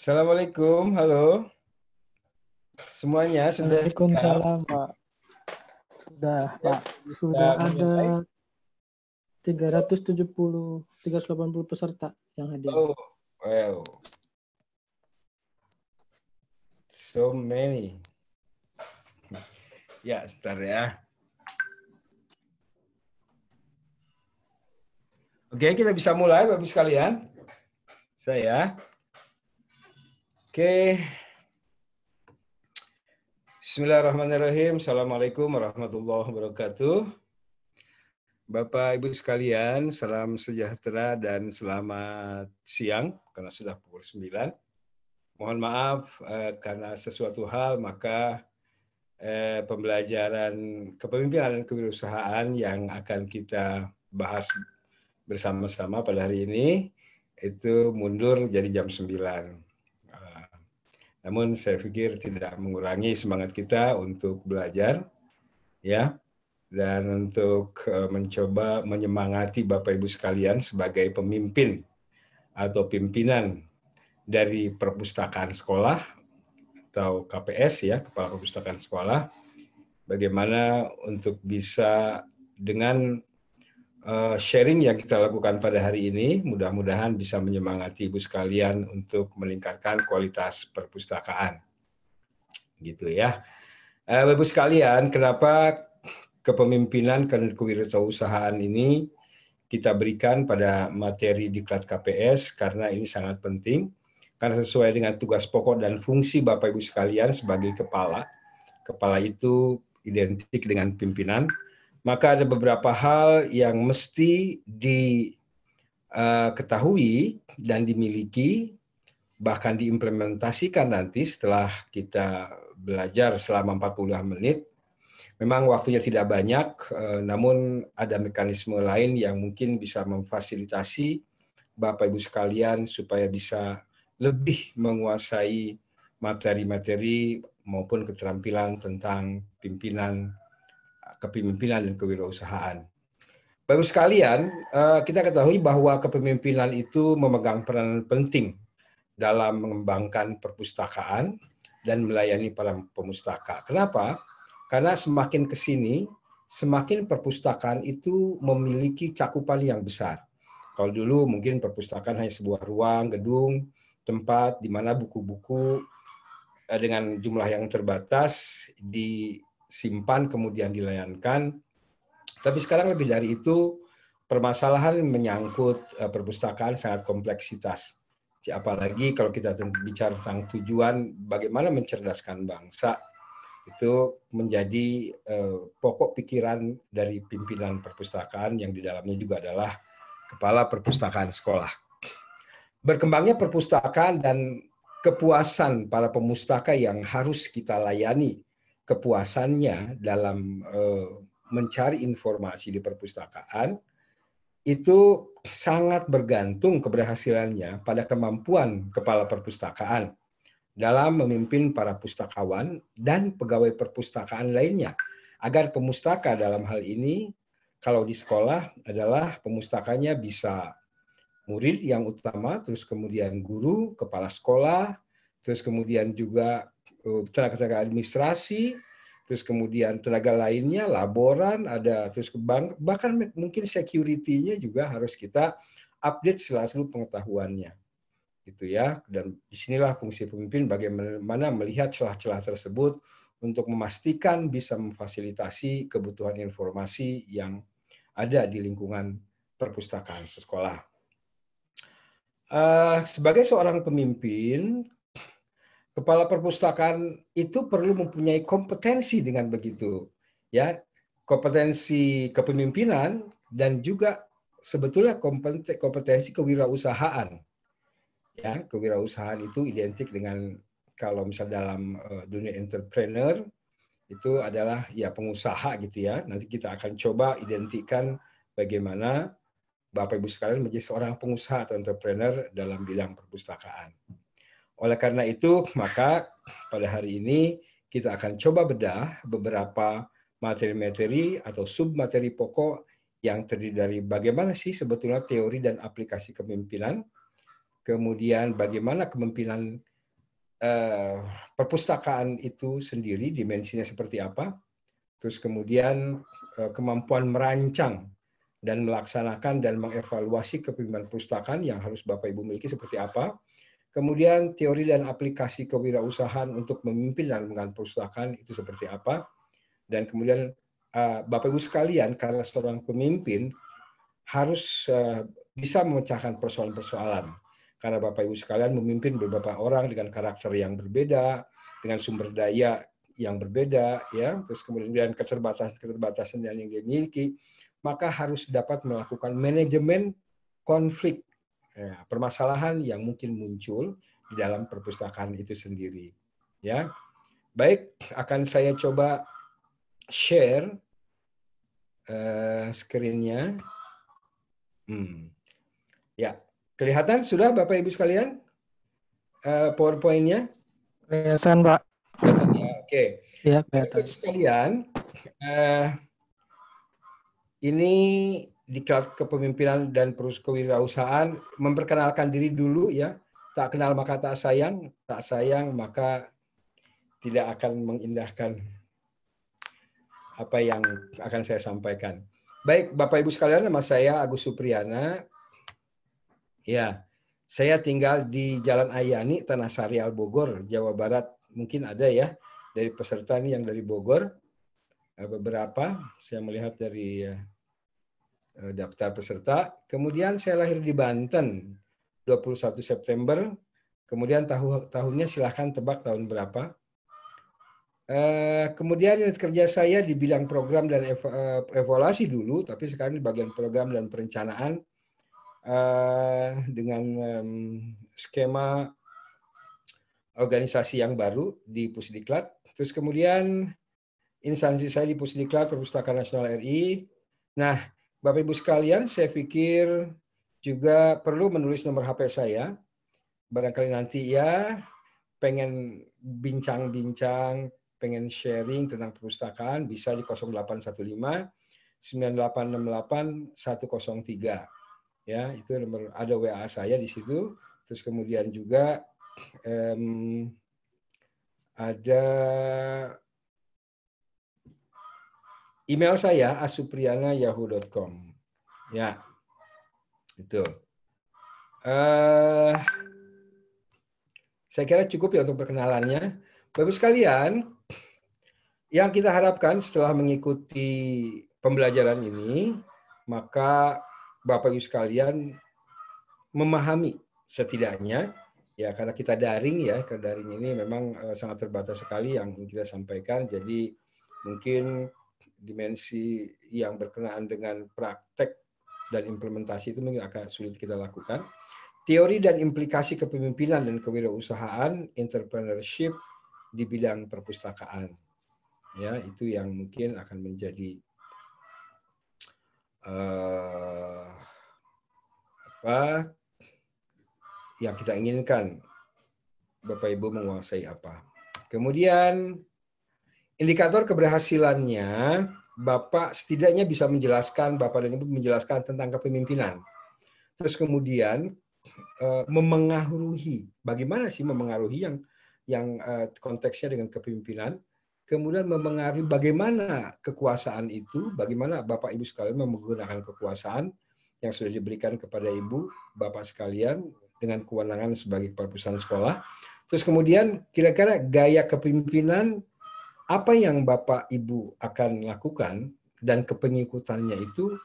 Assalamualaikum, halo. Semuanya sudah siap? Waalaikumsalam, Pak. Sudah, Pak. Kita Sudah memulai. ada 380 peserta yang hadir. Oh, wow. So many. Ya, sebentar ya. Oke, kita bisa mulai, Bapak sekalian. Saya. Oke. Bismillahirrahmanirrahim. Assalamualaikum warahmatullahi wabarakatuh. Bapak, Ibu sekalian, salam sejahtera dan selamat siang, karena sudah pukul 9. Mohon maaf karena sesuatu hal, maka pembelajaran kepemimpinan dan kewirausahaan yang akan kita bahas bersama-sama pada hari ini itu mundur jadi jam 9. Namun saya pikir tidak mengurangi semangat kita untuk belajar, ya, dan untuk mencoba menyemangati Bapak Ibu sekalian sebagai pemimpin atau pimpinan dari perpustakaan sekolah atau KPS, ya, Kepala Perpustakaan Sekolah, bagaimana untuk bisa dengan sharing yang kita lakukan pada hari ini, mudah-mudahan bisa menyemangati Ibu sekalian untuk meningkatkan kualitas perpustakaan. Gitu ya. Bapak Ibu sekalian, kenapa kepemimpinan dan kewirausahaan ini kita berikan pada materi diklat KPS? Karena ini sangat penting, karena sesuai dengan tugas pokok dan fungsi Bapak Ibu sekalian sebagai kepala. Kepala itu identik dengan pimpinan. Maka ada beberapa hal yang mesti diketahui dan dimiliki, bahkan diimplementasikan nanti setelah kita belajar selama 45 menit. Memang waktunya tidak banyak, namun ada mekanisme lain yang mungkin bisa memfasilitasi Bapak Ibu sekalian supaya bisa lebih menguasai materi-materi maupun keterampilan tentang kepemimpinan dan kewirausahaan. Bapak Ibu sekalian, kita ketahui bahwa kepemimpinan itu memegang peranan penting dalam mengembangkan perpustakaan dan melayani para pemustaka. Kenapa? Karena semakin ke sini, semakin perpustakaan itu memiliki cakupan yang besar. Kalau dulu mungkin perpustakaan hanya sebuah ruang, gedung, tempat di mana buku-buku dengan jumlah yang terbatas disimpan kemudian dilayangkan. Tapi sekarang lebih dari itu, permasalahan menyangkut perpustakaan sangat kompleksitas. Apalagi kalau kita bicara tentang tujuan bagaimana mencerdaskan bangsa, itu menjadi pokok pikiran dari pimpinan perpustakaan yang di dalamnya juga adalah kepala perpustakaan sekolah. Berkembangnya perpustakaan dan kepuasan para pemustaka yang harus kita layani, kepuasannya dalam mencari informasi di perpustakaan, itu sangat bergantung keberhasilannya pada kemampuan kepala perpustakaan dalam memimpin para pustakawan dan pegawai perpustakaan lainnya, agar pemustaka dalam hal ini, kalau di sekolah adalah pemustakanya bisa murid yang utama, terus kemudian guru, kepala sekolah, terus kemudian juga tenaga administrasi, terus kemudian tenaga lainnya, laboran, ada terus bahkan mungkin security-nya juga harus kita update selalu pengetahuannya. Gitu ya. Dan disinilah fungsi pemimpin bagaimana melihat celah-celah tersebut untuk memastikan bisa memfasilitasi kebutuhan informasi yang ada di lingkungan perpustakaan sekolah. Sebagai seorang pemimpin, kepala perpustakaan itu perlu mempunyai kompetensi dengan begitu, ya, kompetensi kepemimpinan dan juga sebetulnya kompetensi kewirausahaan. Ya, kewirausahaan itu identik dengan kalau misal dalam dunia entrepreneur itu adalah ya pengusaha gitu ya. Nanti kita akan coba identikan bagaimana Bapak Ibu sekalian menjadi seorang pengusaha atau entrepreneur dalam bidang perpustakaan. Oleh karena itu, maka pada hari ini kita akan coba bedah beberapa materi-materi atau submateri pokok yang terdiri dari bagaimana sih sebetulnya teori dan aplikasi kepemimpinan, kemudian bagaimana kepemimpinan perpustakaan itu sendiri, dimensinya seperti apa, terus kemudian kemampuan merancang dan melaksanakan dan mengevaluasi kepemimpinan perpustakaan yang harus Bapak Ibu miliki seperti apa, kemudian teori dan aplikasi kewirausahaan untuk memimpin dan mengelola perpustakaan itu seperti apa, dan kemudian Bapak Ibu sekalian, karena seorang pemimpin harus bisa memecahkan persoalan-persoalan. Karena Bapak Ibu sekalian memimpin beberapa orang dengan karakter yang berbeda, dengan sumber daya yang berbeda, ya, terus kemudian keterbatasan yang dia miliki, maka harus dapat melakukan manajemen konflik, ya, permasalahan yang mungkin muncul di dalam perpustakaan itu sendiri. Ya, baik, akan saya coba share screen-nya. Ya, kelihatan sudah Bapak Ibu sekalian PowerPoint-nya? Kelihatan, Pak. Kelihatan ya, oke. Iya, Bapak kelihatan. Ibu sekalian, ini diklat kepemimpinan dan kewirausahaan, memperkenalkan diri dulu ya. Tak kenal maka tak sayang maka tidak akan mengindahkan apa yang akan saya sampaikan. Baik, Bapak Ibu sekalian, nama saya Agus Supriyana. Ya, saya tinggal di Jalan Ayani, Tanah Sarial, Bogor, Jawa Barat. Mungkin ada ya dari peserta ini yang dari Bogor. Beberapa saya melihat dari daftar peserta. Kemudian saya lahir di Banten, 21 September. Kemudian tahunnya silahkan tebak tahun berapa. Kemudian unit kerja saya di bidang program dan evaluasi dulu, tapi sekarang di bagian program dan perencanaan dengan skema organisasi yang baru di Pusdiklat. Terus kemudian instansi saya di Pusdiklat, Perpustakaan Nasional RI. Nah, Bapak Ibu sekalian, saya pikir juga perlu menulis nomor HP saya. Barangkali nanti ya pengen bincang-bincang, pengen sharing tentang perpustakaan, bisa di 0815 9868 103. Ya, itu nomor, ada WA saya di situ. Terus kemudian juga ada email saya asupriyana@yahoo.com. Ya, itu. Saya kira cukup ya untuk perkenalannya. Bapak sekalian, yang kita harapkan setelah mengikuti pembelajaran ini, maka Bapak Ibu sekalian memahami setidaknya, ya karena kita daring ya, ke daring ini memang sangat terbatas sekali yang kita sampaikan, jadi mungkin dimensi yang berkenaan dengan praktek dan implementasi itu mungkin akan sulit kita lakukan. Teori dan implikasi kepemimpinan dan kewirausahaan, entrepreneurship di bidang perpustakaan. Ya, itu yang mungkin akan menjadi apa yang kita inginkan. Bapak Ibu menguasai apa. Kemudian indikator keberhasilannya, Bapak setidaknya bisa menjelaskan, Bapak dan Ibu menjelaskan tentang kepemimpinan. Terus kemudian memengaruhi, bagaimana sih memengaruhi yang konteksnya dengan kepemimpinan, kemudian memengaruhi bagaimana kekuasaan itu, bagaimana Bapak Ibu sekalian menggunakan kekuasaan yang sudah diberikan kepada Ibu, Bapak sekalian dengan kewenangan sebagai kepala perusahaan sekolah. Terus kemudian kira-kira gaya kepemimpinan apa yang Bapak Ibu akan lakukan dan kepengikutannya itu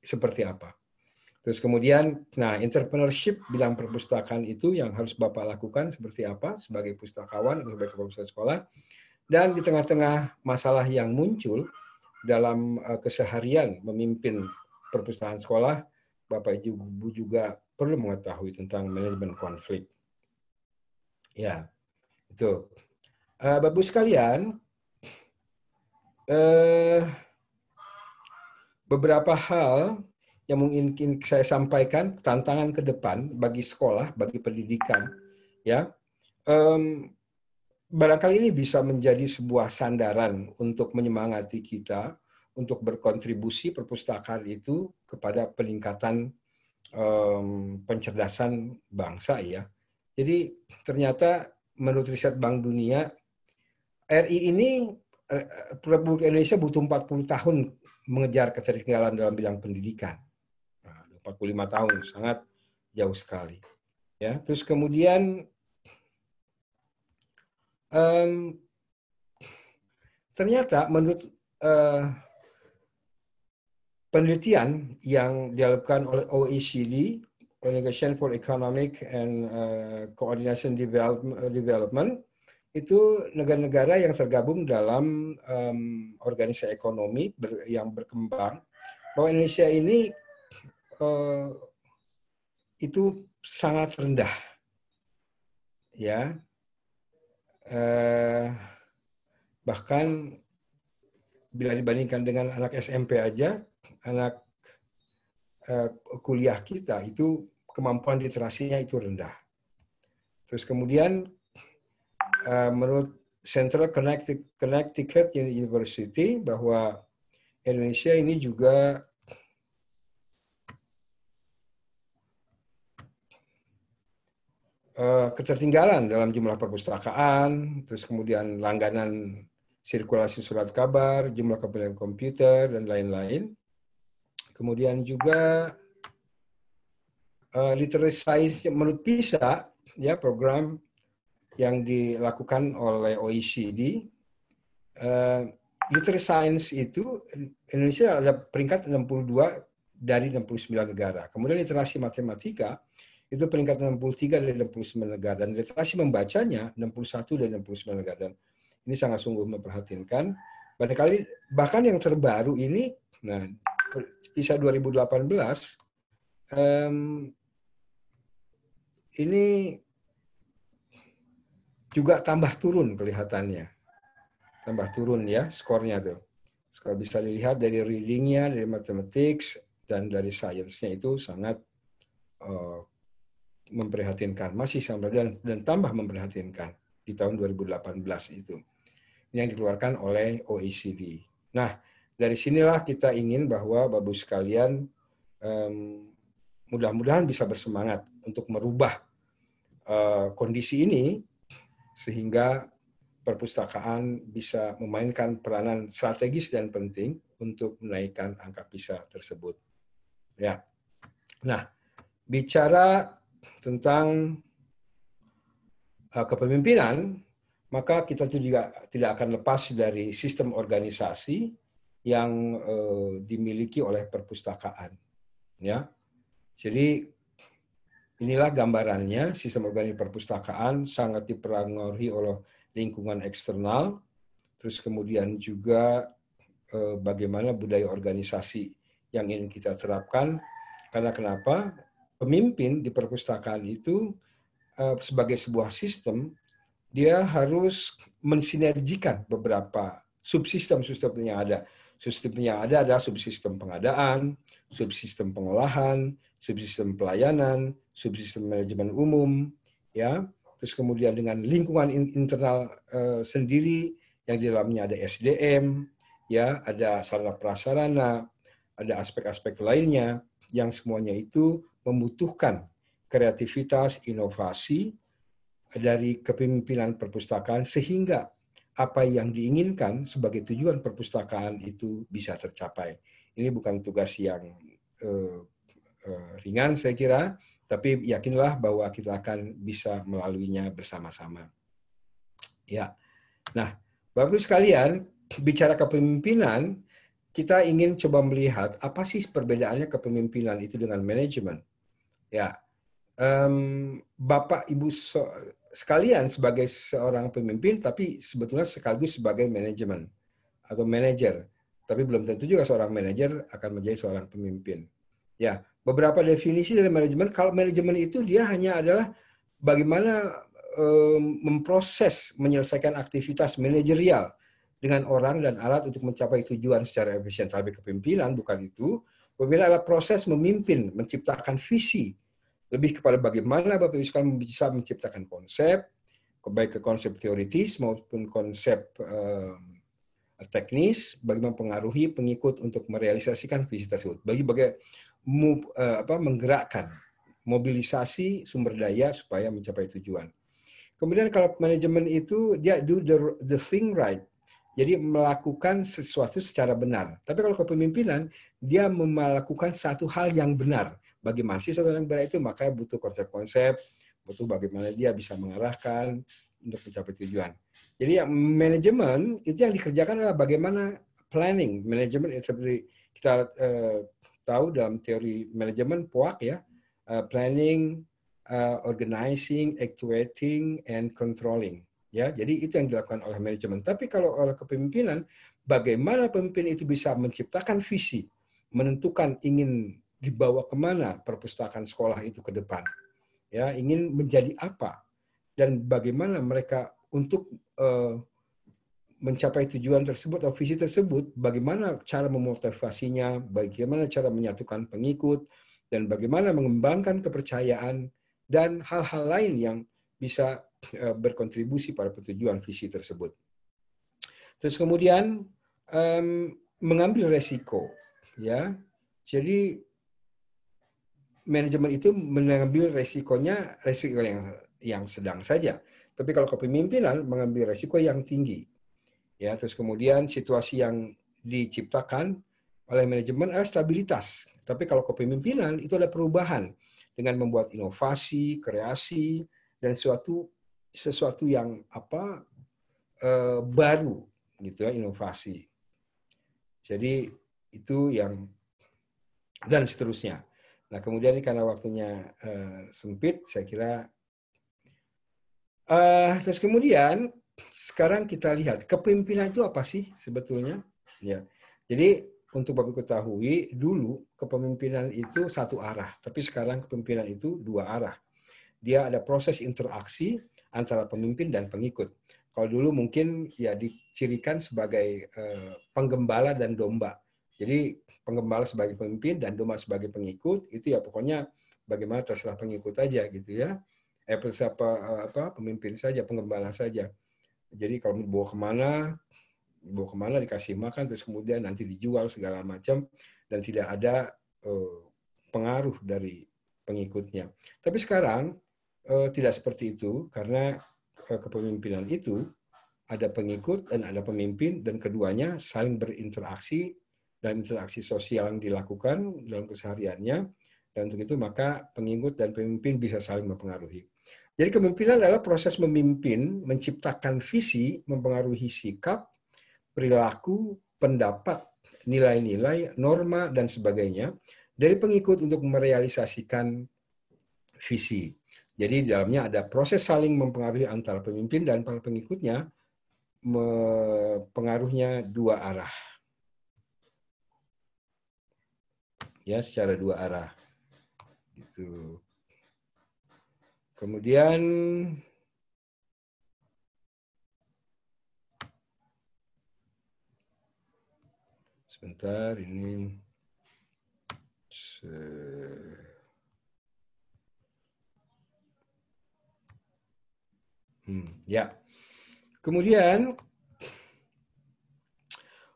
seperti apa. Terus kemudian, nah entrepreneurship bidang perpustakaan itu yang harus Bapak lakukan seperti apa sebagai pustakawan atau sebagai kepala perusahaan sekolah. Dan di tengah-tengah masalah yang muncul dalam keseharian memimpin perpustakaan sekolah, Bapak Ibu juga perlu mengetahui tentang manajemen konflik. Ya, itu. Bapak Ibu sekalian, beberapa hal yang mungkin saya sampaikan, tantangan ke depan bagi sekolah, bagi pendidikan, ya. Barangkali ini bisa menjadi sebuah sandaran untuk menyemangati kita untuk berkontribusi perpustakaan itu kepada peningkatan pencerdasan bangsa ya. Jadi ternyata menurut riset Bank Dunia, RI ini, Republik Indonesia butuh 40 tahun mengejar ketertinggalan dalam bidang pendidikan. 45 tahun, sangat jauh sekali. Ya, terus kemudian ternyata menurut penelitian yang dilakukan oleh OECD, Organization for Economic and Coordination Development, itu negara-negara yang tergabung dalam organisasi ekonomi yang berkembang, bahwa Indonesia ini itu sangat rendah, ya, bahkan bila dibandingkan dengan anak SMP aja, anak kuliah kita itu kemampuan literasinya itu rendah. Terus kemudian menurut Central Connecticut University, bahwa Indonesia ini juga ketertinggalan dalam jumlah perpustakaan, terus kemudian langganan sirkulasi surat kabar, jumlah komputer, dan lain-lain. Kemudian juga literacy science menurut PISA, ya, program yang dilakukan oleh OECD, literacy science itu Indonesia ada peringkat 62 dari 69 negara. Kemudian literasi matematika itu peringkat 63 dari 69 negara, dan literasi membacanya 61 dari 69 negara. Dan ini sangat sungguh memperhatinkan. Barangkali bahkan yang terbaru ini, nah, PISA 2018 ini juga tambah turun kelihatannya, tambah turun ya skornya tuh. Kalau bisa dilihat dari readingnya, dari mathematics, dan dari science-nya itu sangat memprihatinkan, masih sama dan tambah memprihatinkan di tahun 2018 itu, yang dikeluarkan oleh OECD. Nah, dari sinilah kita ingin bahwa Bapak-Ibu sekalian mudah-mudahan bisa bersemangat untuk merubah kondisi ini, sehingga perpustakaan bisa memainkan peranan strategis dan penting untuk menaikkan angka PISA tersebut. Ya. Nah, bicara tentang kepemimpinan, maka kita juga tidak akan lepas dari sistem organisasi yang dimiliki oleh perpustakaan. Ya, jadi inilah gambarannya. Sistem organisasi perpustakaan sangat dipengaruhi oleh lingkungan eksternal, terus kemudian juga bagaimana budaya organisasi yang ingin kita terapkan. Karena kenapa? Pemimpin di perpustakaan itu sebagai sebuah sistem, dia harus mensinergikan beberapa subsistem yang ada. Subsistem yang ada adalah subsistem pengadaan, subsistem pengolahan, subsistem pelayanan, subsistem manajemen umum, ya. Terus kemudian dengan lingkungan internal sendiri yang di dalamnya ada SDM, ya, ada sarana prasarana, ada aspek-aspek lainnya yang semuanya itu membutuhkan kreativitas, inovasi dari kepemimpinan perpustakaan, sehingga apa yang diinginkan sebagai tujuan perpustakaan itu bisa tercapai. Ini bukan tugas yang ringan saya kira, tapi yakinlah bahwa kita akan bisa melaluinya bersama-sama. Ya. Nah, Bapak-Ibu sekalian, bicara kepemimpinan, kita ingin coba melihat apa sih perbedaannya kepemimpinan itu dengan manajemen. Ya, Bapak Ibu sekalian sebagai seorang pemimpin, tapi sebetulnya sekaligus sebagai manajemen atau manajer. Tapi belum tentu juga seorang manajer akan menjadi seorang pemimpin. Ya, beberapa definisi dari manajemen. Kalau manajemen itu dia hanya adalah bagaimana memproses, menyelesaikan aktivitas manajerial dengan orang dan alat untuk mencapai tujuan secara efisien. Tapi kepemimpinan bukan itu. Kepemimpinan adalah proses memimpin, menciptakan visi, lebih kepada bagaimana Bapak Ibu sekalian bisa menciptakan konsep, baik ke konsep teoritis maupun konsep teknis, bagaimana mempengaruhi pengikut untuk merealisasikan visi tersebut. Menggerakkan mobilisasi sumber daya supaya mencapai tujuan. Kemudian kalau manajemen itu dia do the thing right. Jadi melakukan sesuatu secara benar. Tapi kalau kepemimpinan, dia melakukan satu hal yang benar. Bagi mahasiswa yang benar itu makanya butuh konsep-konsep, butuh bagaimana dia bisa mengarahkan untuk mencapai tujuan. Jadi yang manajemen itu yang dikerjakan adalah bagaimana planning. Manajemen seperti kita tahu dalam teori manajemen POAK ya, planning, organizing, actuating, and controlling. Ya, jadi itu yang dilakukan oleh manajemen. Tapi kalau oleh kepemimpinan, bagaimana pemimpin itu bisa menciptakan visi, menentukan ingin dibawa kemana perpustakaan sekolah itu ke depan, ya, ingin menjadi apa, dan bagaimana mereka untuk mencapai tujuan tersebut atau visi tersebut, bagaimana cara memotivasinya, bagaimana cara menyatukan pengikut, dan bagaimana mengembangkan kepercayaan dan hal-hal lain yang bisa berkontribusi pada tujuan visi tersebut. Terus kemudian mengambil resiko, ya. Jadi manajemen itu mengambil resikonya resiko yang sedang saja. Tapi kalau kepemimpinan mengambil resiko yang tinggi. Ya, terus kemudian situasi yang diciptakan oleh manajemen adalah stabilitas. Tapi kalau kepemimpinan itu ada perubahan dengan membuat inovasi, kreasi, dan sesuatu yang baru gitu ya, inovasi. Jadi itu yang dan seterusnya. Nah, kemudian karena waktunya sempit, saya kira terus kemudian sekarang kita lihat kepemimpinan itu apa sih sebetulnya? Ya. Jadi untuk Bapak ketahui, dulu kepemimpinan itu satu arah, tapi sekarang kepemimpinan itu dua arah. Dia ada proses interaksi antara pemimpin dan pengikut. Kalau dulu mungkin ya dicirikan sebagai penggembala dan domba. Jadi penggembala sebagai pemimpin dan domba sebagai pengikut, itu ya pokoknya bagaimana terserah pengikut aja gitu ya. Pemimpin saja, penggembala saja. Jadi kalau dibawa kemana dikasih makan, terus kemudian nanti dijual segala macam, dan tidak ada pengaruh dari pengikutnya. Tapi sekarang tidak seperti itu, karena kepemimpinan itu ada pengikut dan ada pemimpin, dan keduanya saling berinteraksi, dan interaksi sosial yang dilakukan dalam kesehariannya, dan untuk itu maka pengikut dan pemimpin bisa saling mempengaruhi. Jadi kepemimpinan adalah proses memimpin, menciptakan visi, mempengaruhi sikap, perilaku, pendapat, nilai-nilai, norma, dan sebagainya dari pengikut untuk merealisasikan visi. Jadi di dalamnya ada proses saling mempengaruhi antara pemimpin dan para pengikutnya, pengaruhnya dua arah. Ya, secara dua arah. Gitu. Kemudian sebentar ini ya. Kemudian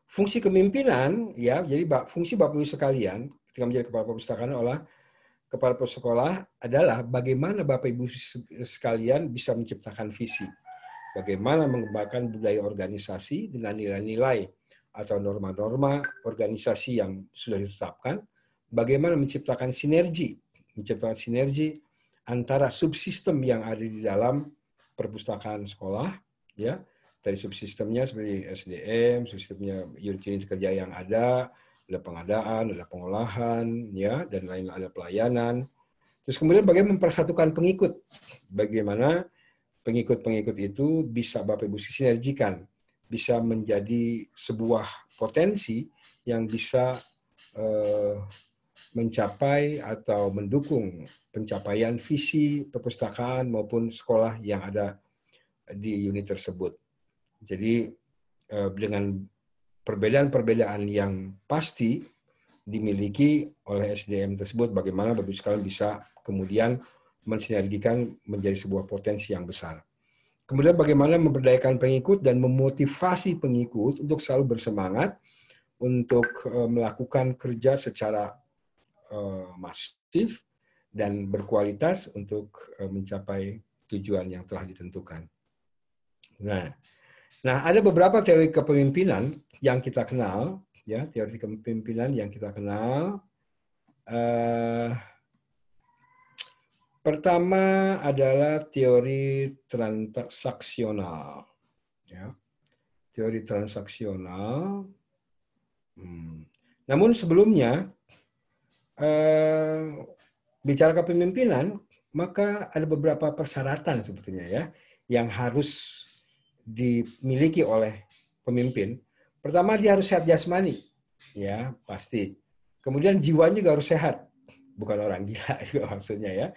fungsi kepemimpinan, ya, jadi fungsi Bapak Ibu sekalian ketika menjadi kepala perpustakaan kepala sekolah adalah bagaimana Bapak Ibu sekalian bisa menciptakan visi, bagaimana mengembangkan budaya organisasi dengan nilai-nilai atau norma-norma organisasi yang sudah ditetapkan, bagaimana menciptakan sinergi antara subsistem yang ada di dalam perpustakaan sekolah, ya, dari subsistemnya seperti SDM, subsistemnya unit-unit kerja yang ada pengadaan, ada pengolahan, ya, dan lain ada pelayanan. Terus kemudian bagaimana mempersatukan pengikut, bagaimana pengikut-pengikut itu bisa Bapak Ibu sinergikan, bisa menjadi sebuah potensi yang bisa mencapai atau mendukung pencapaian visi perpustakaan maupun sekolah yang ada di unit tersebut. Jadi dengan perbedaan-perbedaan yang pasti dimiliki oleh SDM tersebut, bagaimana Bapak Ibu sekalian bisa kemudian mensinergikan menjadi sebuah potensi yang besar. Kemudian bagaimana memberdayakan pengikut dan memotivasi pengikut untuk selalu bersemangat untuk melakukan kerja secara masif dan berkualitas untuk mencapai tujuan yang telah ditentukan. Nah, ada beberapa teori kepemimpinan yang kita kenal, ya, teori kepemimpinan yang kita kenal. Pertama adalah teori transaksional, ya. Teori transaksional. Namun sebelumnya bicara kepemimpinan, maka ada beberapa persyaratan sebetulnya ya yang harus dimiliki oleh pemimpin. Pertama, dia harus sehat jasmani, ya pasti. Kemudian jiwanya juga harus sehat, bukan orang gila juga maksudnya ya.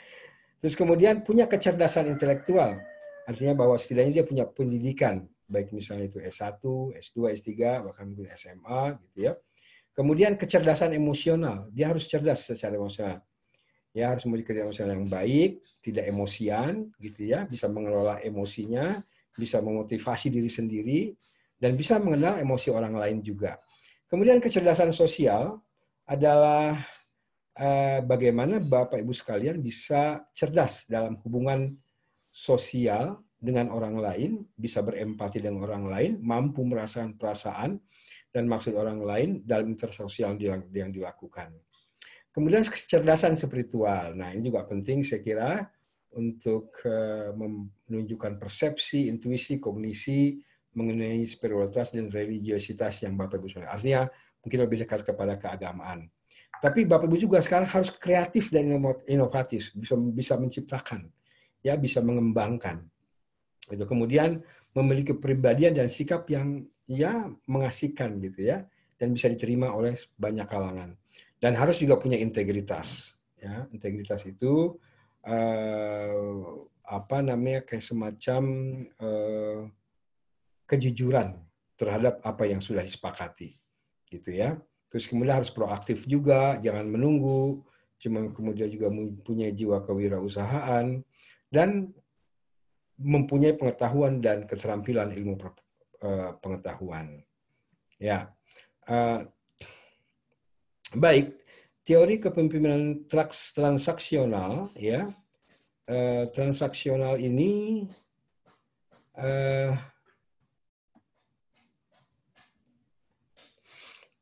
Terus kemudian punya kecerdasan intelektual, artinya bahwa setidaknya dia punya pendidikan, baik misalnya itu S1, S2, S3, bahkan mungkin SMA gitu ya. Kemudian kecerdasan emosional, dia harus cerdas secara emosional. Ya, harus memiliki kecerdasan emosional yang baik, tidak emosian gitu ya, bisa mengelola emosinya, bisa memotivasi diri sendiri, dan bisa mengenal emosi orang lain juga. Kemudian kecerdasan sosial adalah bagaimana Bapak Ibu sekalian bisa cerdas dalam hubungan sosial dengan orang lain, bisa berempati dengan orang lain, mampu merasakan perasaan dan maksud orang lain dalam interaksi sosial yang dilakukan. Kemudian kecerdasan spiritual. Nah, ini juga penting saya kira untuk menunjukkan persepsi, intuisi, kognisi mengenai spiritualitas dan religiositas yang Bapak Ibu sekalian. Artinya mungkin lebih dekat kepada keagamaan. Tapi Bapak Ibu juga sekarang harus kreatif dan inovatif, bisa menciptakan, ya bisa mengembangkan. Itu kemudian memiliki kepribadian dan sikap yang ya mengasihkan gitu ya, dan bisa diterima oleh banyak kalangan. Dan harus juga punya integritas. Ya, integritas itu kayak semacam kejujuran terhadap apa yang sudah disepakati, gitu ya. Terus kemudian harus proaktif juga, jangan menunggu, cuma kemudian juga mempunyai jiwa kewirausahaan dan mempunyai pengetahuan dan keterampilan ilmu pengetahuan. Ya, baik. Teori kepemimpinan transaksional, ya, transaksional ini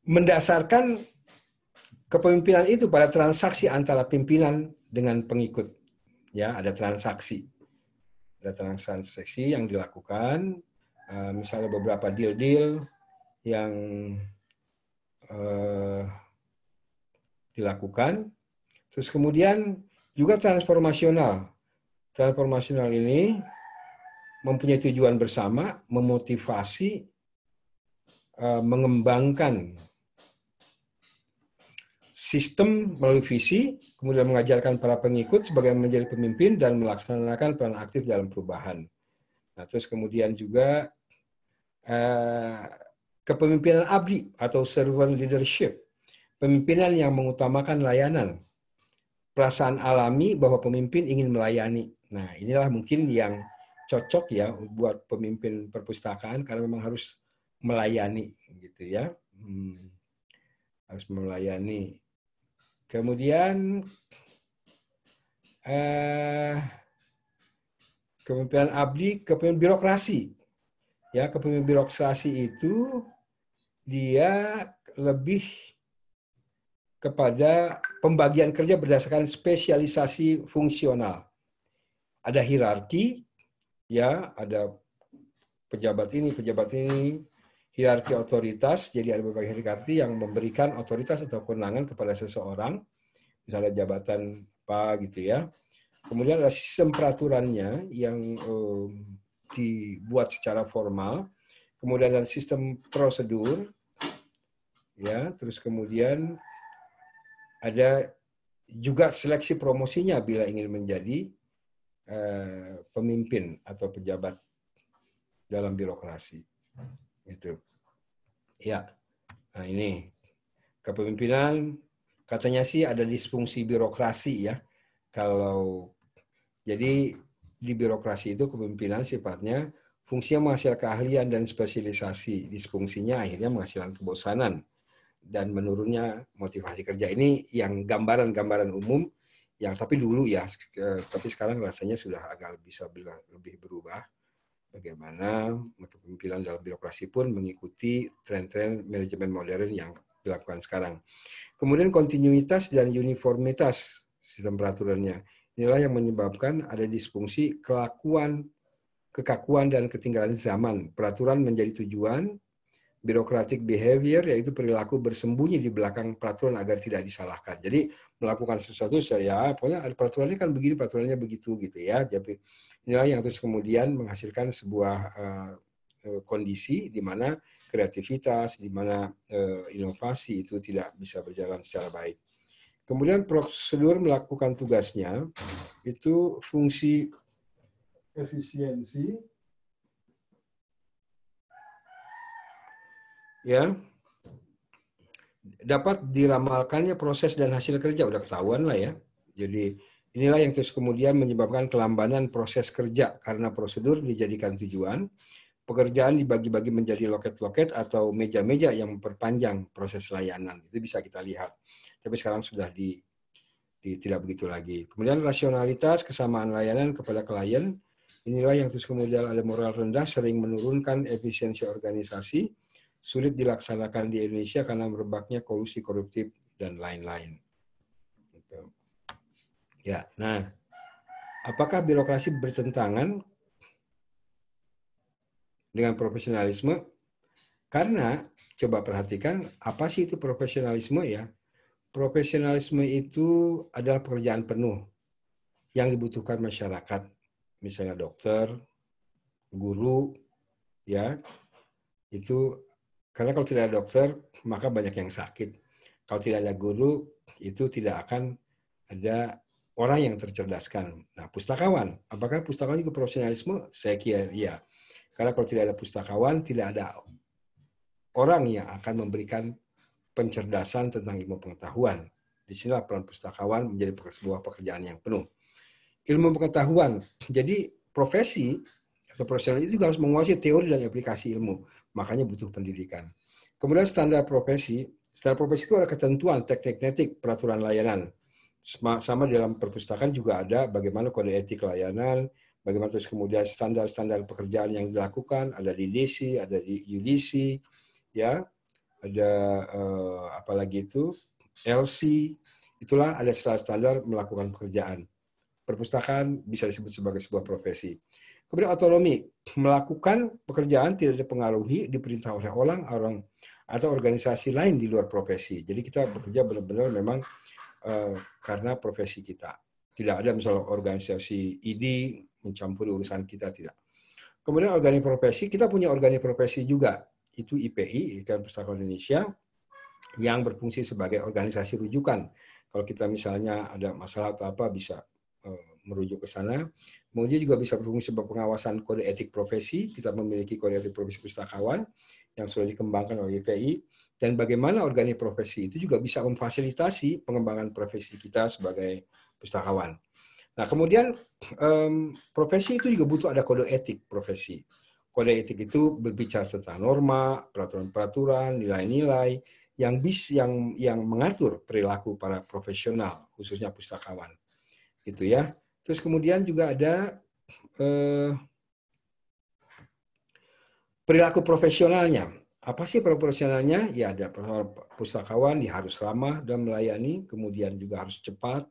mendasarkan kepemimpinan itu pada transaksi antara pimpinan dengan pengikut. Ya, ada transaksi. Ada transaksi yang dilakukan, misalnya beberapa deal-deal yang dilakukan. Terus kemudian juga transformasional. Transformasional ini mempunyai tujuan bersama, memotivasi, mengembangkan sistem melalui visi, kemudian mengajarkan para pengikut sebagai menjadi pemimpin dan melaksanakan peran aktif dalam perubahan. Nah, terus kemudian juga kepemimpinan abdi atau servant leadership, pemimpinan yang mengutamakan layanan, perasaan alami bahwa pemimpin ingin melayani. Nah, inilah mungkin yang cocok ya buat pemimpin perpustakaan karena memang harus melayani, gitu ya, harus melayani. Kemudian kepemimpinan abdi, kepemimpinan birokrasi. Ya, kepemimpinan birokrasi itu dia lebih kepada pembagian kerja berdasarkan spesialisasi fungsional. Ada hierarki, ya, ada pejabat ini, hierarki otoritas, jadi ada berbagai hierarki yang memberikan otoritas atau kewenangan kepada seseorang, misalnya jabatan apa gitu ya. Kemudian ada sistem peraturannya yang dibuat secara formal, kemudian ada sistem prosedur, ya, terus kemudian ada juga seleksi promosinya bila ingin menjadi pemimpin atau pejabat dalam birokrasi. Itu. Ya. Nah, ini kepemimpinan katanya sih ada disfungsi birokrasi ya. Kalau jadi di birokrasi itu kepemimpinan sifatnya fungsinya menghasilkan keahlian dan spesialisasi. Disfungsinya akhirnya menghasilkan kebosanan dan menurunnya motivasi kerja. Ini yang gambaran-gambaran umum yang tapi dulu ya, tapi sekarang rasanya sudah agak bisa lebih berubah. Bagaimana kepemimpinan dalam birokrasi pun mengikuti tren-tren manajemen modern yang dilakukan sekarang. Kemudian kontinuitas dan uniformitas sistem peraturannya. Inilah yang menyebabkan ada disfungsi kekakuan dan ketinggalan zaman. Peraturan menjadi tujuan, bureaucratic behavior, yaitu perilaku bersembunyi di belakang peraturan agar tidak disalahkan. Jadi melakukan sesuatu secara pokoknya ada peraturannya kan begini, peraturannya begitu gitu ya. Jadi inilah yang terus kemudian menghasilkan sebuah kondisi di mana kreativitas, di mana inovasi itu tidak bisa berjalan secara baik. Kemudian prosedur melakukan tugasnya itu fungsi efisiensi, ya, dapat diramalkannya proses dan hasil kerja, udah ketahuan lah ya. Jadi inilah yang terus kemudian menyebabkan kelambanan proses kerja karena prosedur dijadikan tujuan. Pekerjaan dibagi-bagi menjadi loket-loket atau meja-meja yang memperpanjang proses layanan. Itu bisa kita lihat. Tapi sekarang sudah tidak begitu lagi. Kemudian rasionalitas, kesamaan layanan kepada klien. Inilah yang terus kemudian ada moral rendah, sering menurunkan efisiensi organisasi, sulit dilaksanakan di Indonesia karena merebaknya kolusi koruptif dan lain-lain. Ya, nah, apakah birokrasi bertentangan dengan profesionalisme? Karena coba perhatikan apa sih itu profesionalisme ya? Profesionalisme itu adalah pekerjaan penuh yang dibutuhkan masyarakat, misalnya dokter, guru, ya itu. Karena kalau tidak ada dokter, maka banyak yang sakit. Kalau tidak ada guru, itu tidak akan ada orang yang tercerdaskan. Nah, pustakawan. Apakah pustakawan juga profesionalisme? Saya kira iya. Karena kalau tidak ada pustakawan, tidak ada orang yang akan memberikan pencerdasan tentang ilmu pengetahuan. Di sinilah peran pustakawan menjadi sebuah pekerjaan yang penuh. Ilmu pengetahuan. Jadi profesi atau profesional itu juga harus menguasai teori dan aplikasi ilmu. Makanya butuh pendidikan. Kemudian standar profesi. Standar profesi itu ada ketentuan teknik-teknik peraturan layanan. Sama dalam perpustakaan juga ada bagaimana kode etik layanan, bagaimana terus kemudian standar-standar pekerjaan yang dilakukan, ada di DC, ada di UDC, ya, ada apalagi itu LC. Itulah ada standar melakukan pekerjaan. Perpustakaan bisa disebut sebagai sebuah profesi. Kemudian otonomi, melakukan pekerjaan tidak dipengaruhi, diperintah oleh orang atau organisasi lain di luar profesi. Jadi kita bekerja benar-benar memang karena profesi kita. Tidak ada misalnya organisasi ID mencampuri urusan kita, tidak. Kemudian organik profesi, kita punya organik profesi juga. Itu IPI, Ikatan Pustakawan Indonesia, yang berfungsi sebagai organisasi rujukan. Kalau kita misalnya ada masalah atau apa, bisa merujuk ke sana. Kemudian juga bisa berfungsi sebagai pengawasan kode etik profesi. Kita memiliki kode etik profesi pustakawan yang sudah dikembangkan oleh IPI. Dan bagaimana organik profesi itu juga bisa memfasilitasi pengembangan profesi kita sebagai pustakawan. Nah, kemudian profesi itu juga butuh ada kode etik profesi. Kode etik itu berbicara tentang norma, peraturan-peraturan, nilai-nilai yang mengatur perilaku para profesional, khususnya pustakawan. Gitu ya. Terus kemudian juga ada perilaku profesionalnya. Apa sih perilaku profesionalnya? Ya ada pustakawan dia harus ramah dan melayani, kemudian juga harus cepat,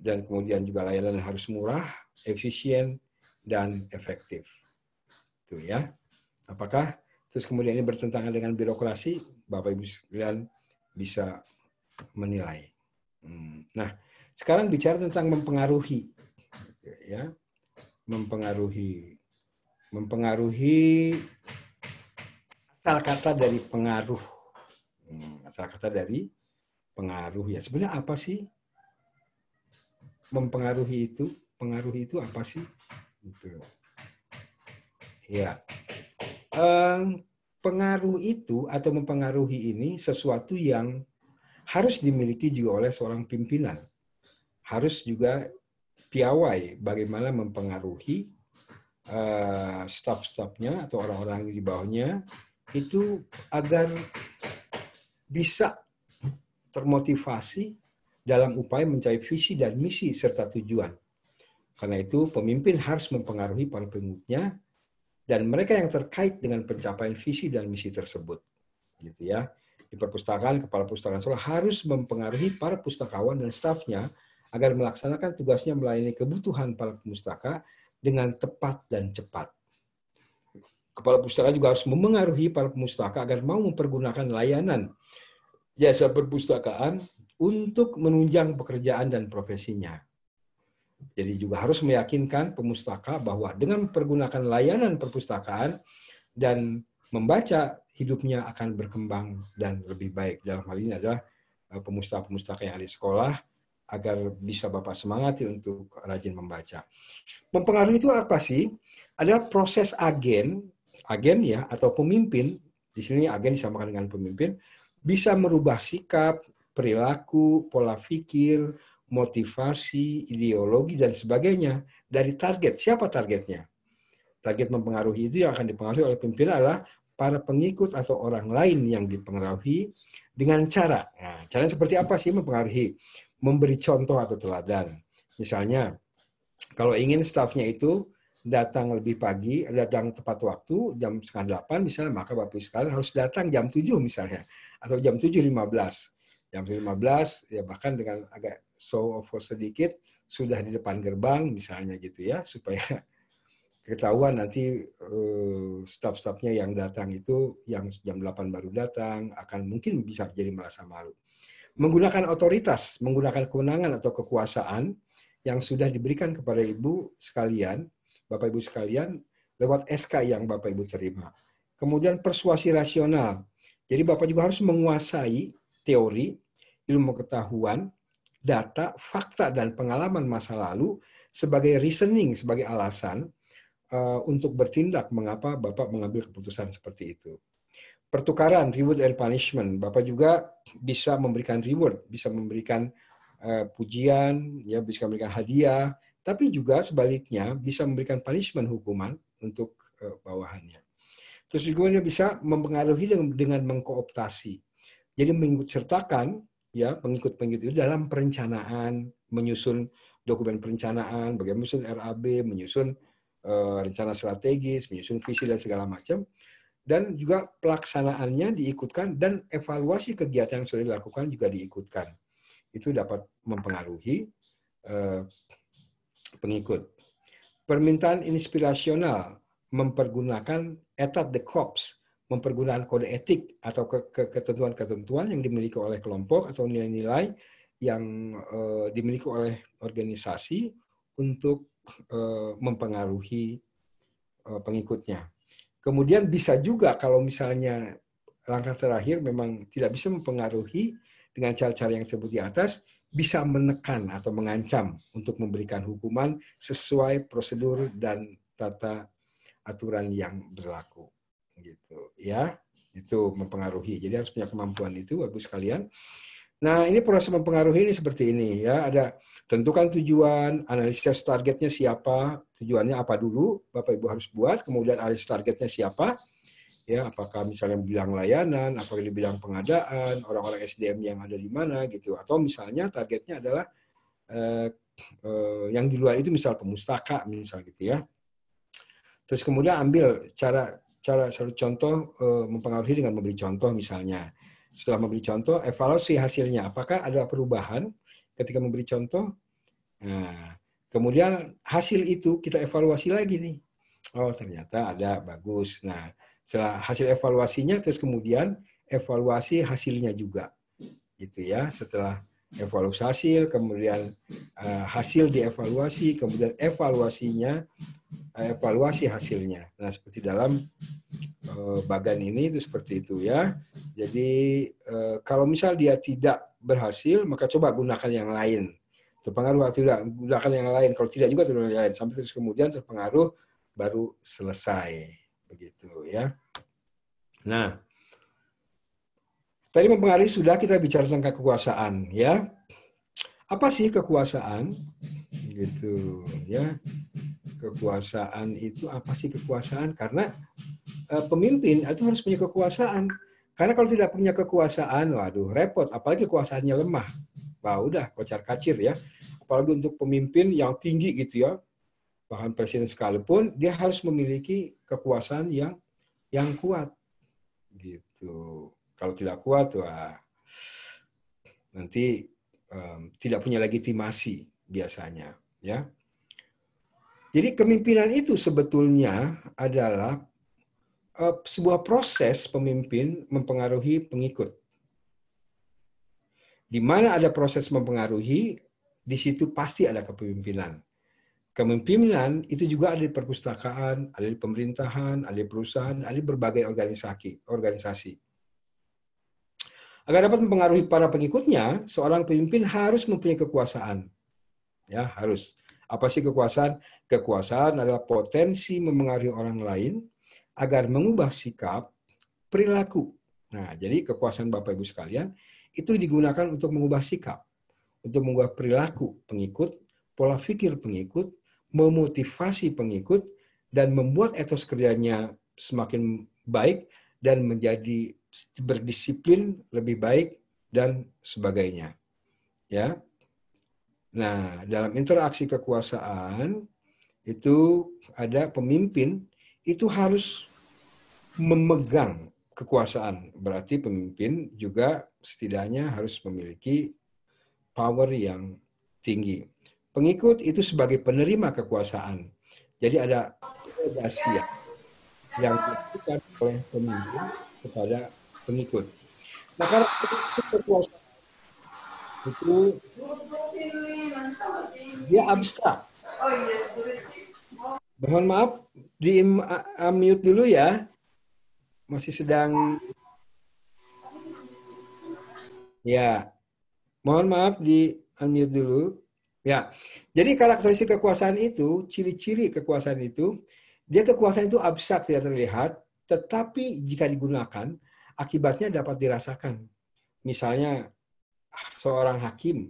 dan kemudian juga layanan harus murah, efisien, dan efektif. Itu ya. Apakah terus kemudian ini bertentangan dengan birokrasi? Bapak Ibu sekalian bisa menilai. Nah, sekarang bicara tentang mempengaruhi, ya, mempengaruhi asal kata dari pengaruh, asal kata dari pengaruh ya. Sebenarnya apa sih mempengaruhi itu? Pengaruh itu apa sih? Gitu. Ya, pengaruh itu atau mempengaruhi ini sesuatu yang harus dimiliki juga oleh seorang pimpinan. Harus juga piawai bagaimana mempengaruhi staf-stafnya atau orang-orang di bawahnya itu agar bisa termotivasi dalam upaya mencapai visi dan misi serta tujuan. Karena itu pemimpin harus mempengaruhi para pengikutnya dan mereka yang terkait dengan pencapaian visi dan misi tersebut. Gitu ya. Di perpustakaan, kepala perpustakaan sekolah harus mempengaruhi para pustakawan dan stafnya agar melaksanakan tugasnya melayani kebutuhan para pemustaka dengan tepat dan cepat. Kepala perpustakaan juga harus memengaruhi para pemustaka agar mau mempergunakan layanan jasa perpustakaan untuk menunjang pekerjaan dan profesinya. Jadi juga harus meyakinkan pemustaka bahwa dengan mempergunakan layanan perpustakaan dan membaca, hidupnya akan berkembang dan lebih baik. Dalam hal ini adalah pemustaka-pemustaka yang ada di sekolah, agar bisa Bapak semangati untuk rajin membaca. Mempengaruhi itu apa sih? Adalah proses agen ya, atau pemimpin, di sini agen disamakan dengan pemimpin, bisa merubah sikap, perilaku, pola pikir, motivasi, ideologi, dan sebagainya dari target. Siapa targetnya? Target mempengaruhi itu yang akan dipengaruhi oleh pimpinan adalah para pengikut atau orang lain yang dipengaruhi dengan cara. Nah, caranya seperti apa sih mempengaruhi? Memberi contoh atau teladan. Misalnya, kalau ingin stafnya itu datang lebih pagi, datang tepat waktu, jam 7:30 misalnya, maka Bapak sekalian harus datang jam 7 misalnya, atau jam 7:15. Jam 7:15, ya bahkan dengan agak show off sedikit, sudah di depan gerbang misalnya gitu ya, supaya ketahuan nanti staf-stafnya yang datang itu, yang jam 8 baru datang, akan mungkin bisa jadi merasa malu. Menggunakan otoritas, menggunakan kewenangan atau kekuasaan yang sudah diberikan kepada Ibu sekalian, Bapak Ibu sekalian, lewat SK yang Bapak Ibu terima. Kemudian persuasi rasional. Jadi Bapak juga harus menguasai teori, ilmu pengetahuan, data, fakta, dan pengalaman masa lalu sebagai reasoning, sebagai alasan untuk bertindak mengapa Bapak mengambil keputusan seperti itu. Pertukaran, reward and punishment. Bapak juga bisa memberikan reward, bisa memberikan pujian, ya, bisa memberikan hadiah, tapi juga sebaliknya bisa memberikan punishment, hukuman untuk bawahannya. Terus juga dia bisa mempengaruhi dengan mengkooptasi. Jadi mengikut sertakan ya pengikut-pengikut itu dalam perencanaan, menyusun dokumen perencanaan, bagaimana menyusun RAB, menyusun rencana strategis, menyusun visi dan segala macam. Dan juga pelaksanaannya diikutkan dan evaluasi kegiatan yang sudah dilakukan juga diikutkan. Itu dapat mempengaruhi pengikut. Permintaan inspirasional, mempergunakan etat de corps, mempergunakan kode etik atau ketentuan-ketentuan yang dimiliki oleh kelompok atau nilai-nilai yang dimiliki oleh organisasi untuk mempengaruhi pengikutnya. Kemudian bisa juga kalau misalnya langkah terakhir memang tidak bisa mempengaruhi dengan cara-cara yang disebut di atas, bisa menekan atau mengancam untuk memberikan hukuman sesuai prosedur dan tata aturan yang berlaku. Gitu ya. Itu mempengaruhi. Jadi harus punya kemampuan itu Bapak sekalian. Nah, ini proses mempengaruhi ini seperti ini ya. Ada tentukan tujuan, analisis targetnya siapa, tujuannya apa dulu Bapak Ibu harus buat, kemudian analisis targetnya siapa. Ya, apakah misalnya bidang layanan, apakah di bidang pengadaan, orang-orang SDM yang ada di mana gitu, atau misalnya targetnya adalah yang di luar itu misal pemustaka misal gitu ya. Terus kemudian ambil cara satu contoh mempengaruhi dengan memberi contoh misalnya. Setelah memberi contoh, evaluasi hasilnya. Apakah ada perubahan ketika memberi contoh? Nah, kemudian hasil itu kita evaluasi lagi nih. Oh, ternyata ada, bagus. Nah, setelah hasil evaluasinya, terus kemudian evaluasi hasilnya juga. Gitu ya. Setelah evaluasi hasil, kemudian hasil dievaluasi, kemudian evaluasinya, evaluasi hasilnya. Nah, seperti dalam bagan ini itu seperti itu ya. Jadi kalau misal dia tidak berhasil, maka coba gunakan yang lain. Terpengaruh atau tidak, gunakan yang lain. Kalau tidak juga gunakan yang lain. Sampai terus kemudian terpengaruh, baru selesai. Begitu ya. Nah, tadi mempengaruhi sudah kita bicara tentang kekuasaan ya. Apa sih kekuasaan? Gitu ya. Kekuasaan itu apa sih kekuasaan? Karena pemimpin itu harus punya kekuasaan. Karena kalau tidak punya kekuasaan, waduh repot. Apalagi kekuasaannya lemah. Wah, udah kocar-kacir ya. Apalagi untuk pemimpin yang tinggi gitu ya. Bahkan presiden sekalipun dia harus memiliki kekuasaan yang kuat gitu. Kalau tidak kuat, wah nanti tidak punya legitimasi biasanya ya. Jadi kepemimpinan itu sebetulnya adalah sebuah proses pemimpin mempengaruhi pengikut. Di mana ada proses mempengaruhi, di situ pasti ada kepemimpinan. Kepemimpinan itu juga ada di perpustakaan, ada di pemerintahan, ada di perusahaan, ada di berbagai organisasi. Agar dapat mempengaruhi para pengikutnya, seorang pemimpin harus mempunyai kekuasaan. Ya, harus. Apa sih kekuasaan? Kekuasaan adalah potensi memengaruhi orang lain agar mengubah sikap, perilaku. Nah, jadi kekuasaan Bapak Ibu sekalian itu digunakan untuk mengubah sikap, untuk mengubah perilaku pengikut, pola pikir pengikut, memotivasi pengikut, dan membuat etos kerjanya semakin baik dan menjadi berdisiplin lebih baik dan sebagainya. Ya. Nah, dalam interaksi kekuasaan itu ada pemimpin itu harus memegang kekuasaan. Berarti pemimpin juga setidaknya harus memiliki power yang tinggi. Pengikut itu sebagai penerima kekuasaan. Jadi ada delegasi yang dilakukan oleh pemimpin kepada pengikut. Nah, karena kekuasaan itu dia abstrak. Mohon maaf, di mute dulu ya. Masih sedang. Ya, mohon maaf di unmute dulu. Ya, jadi karakteristik kekuasaan itu, ciri-ciri kekuasaan itu, kekuasaan itu abstrak, tidak terlihat, tetapi jika digunakan, akibatnya dapat dirasakan. Misalnya, seorang hakim,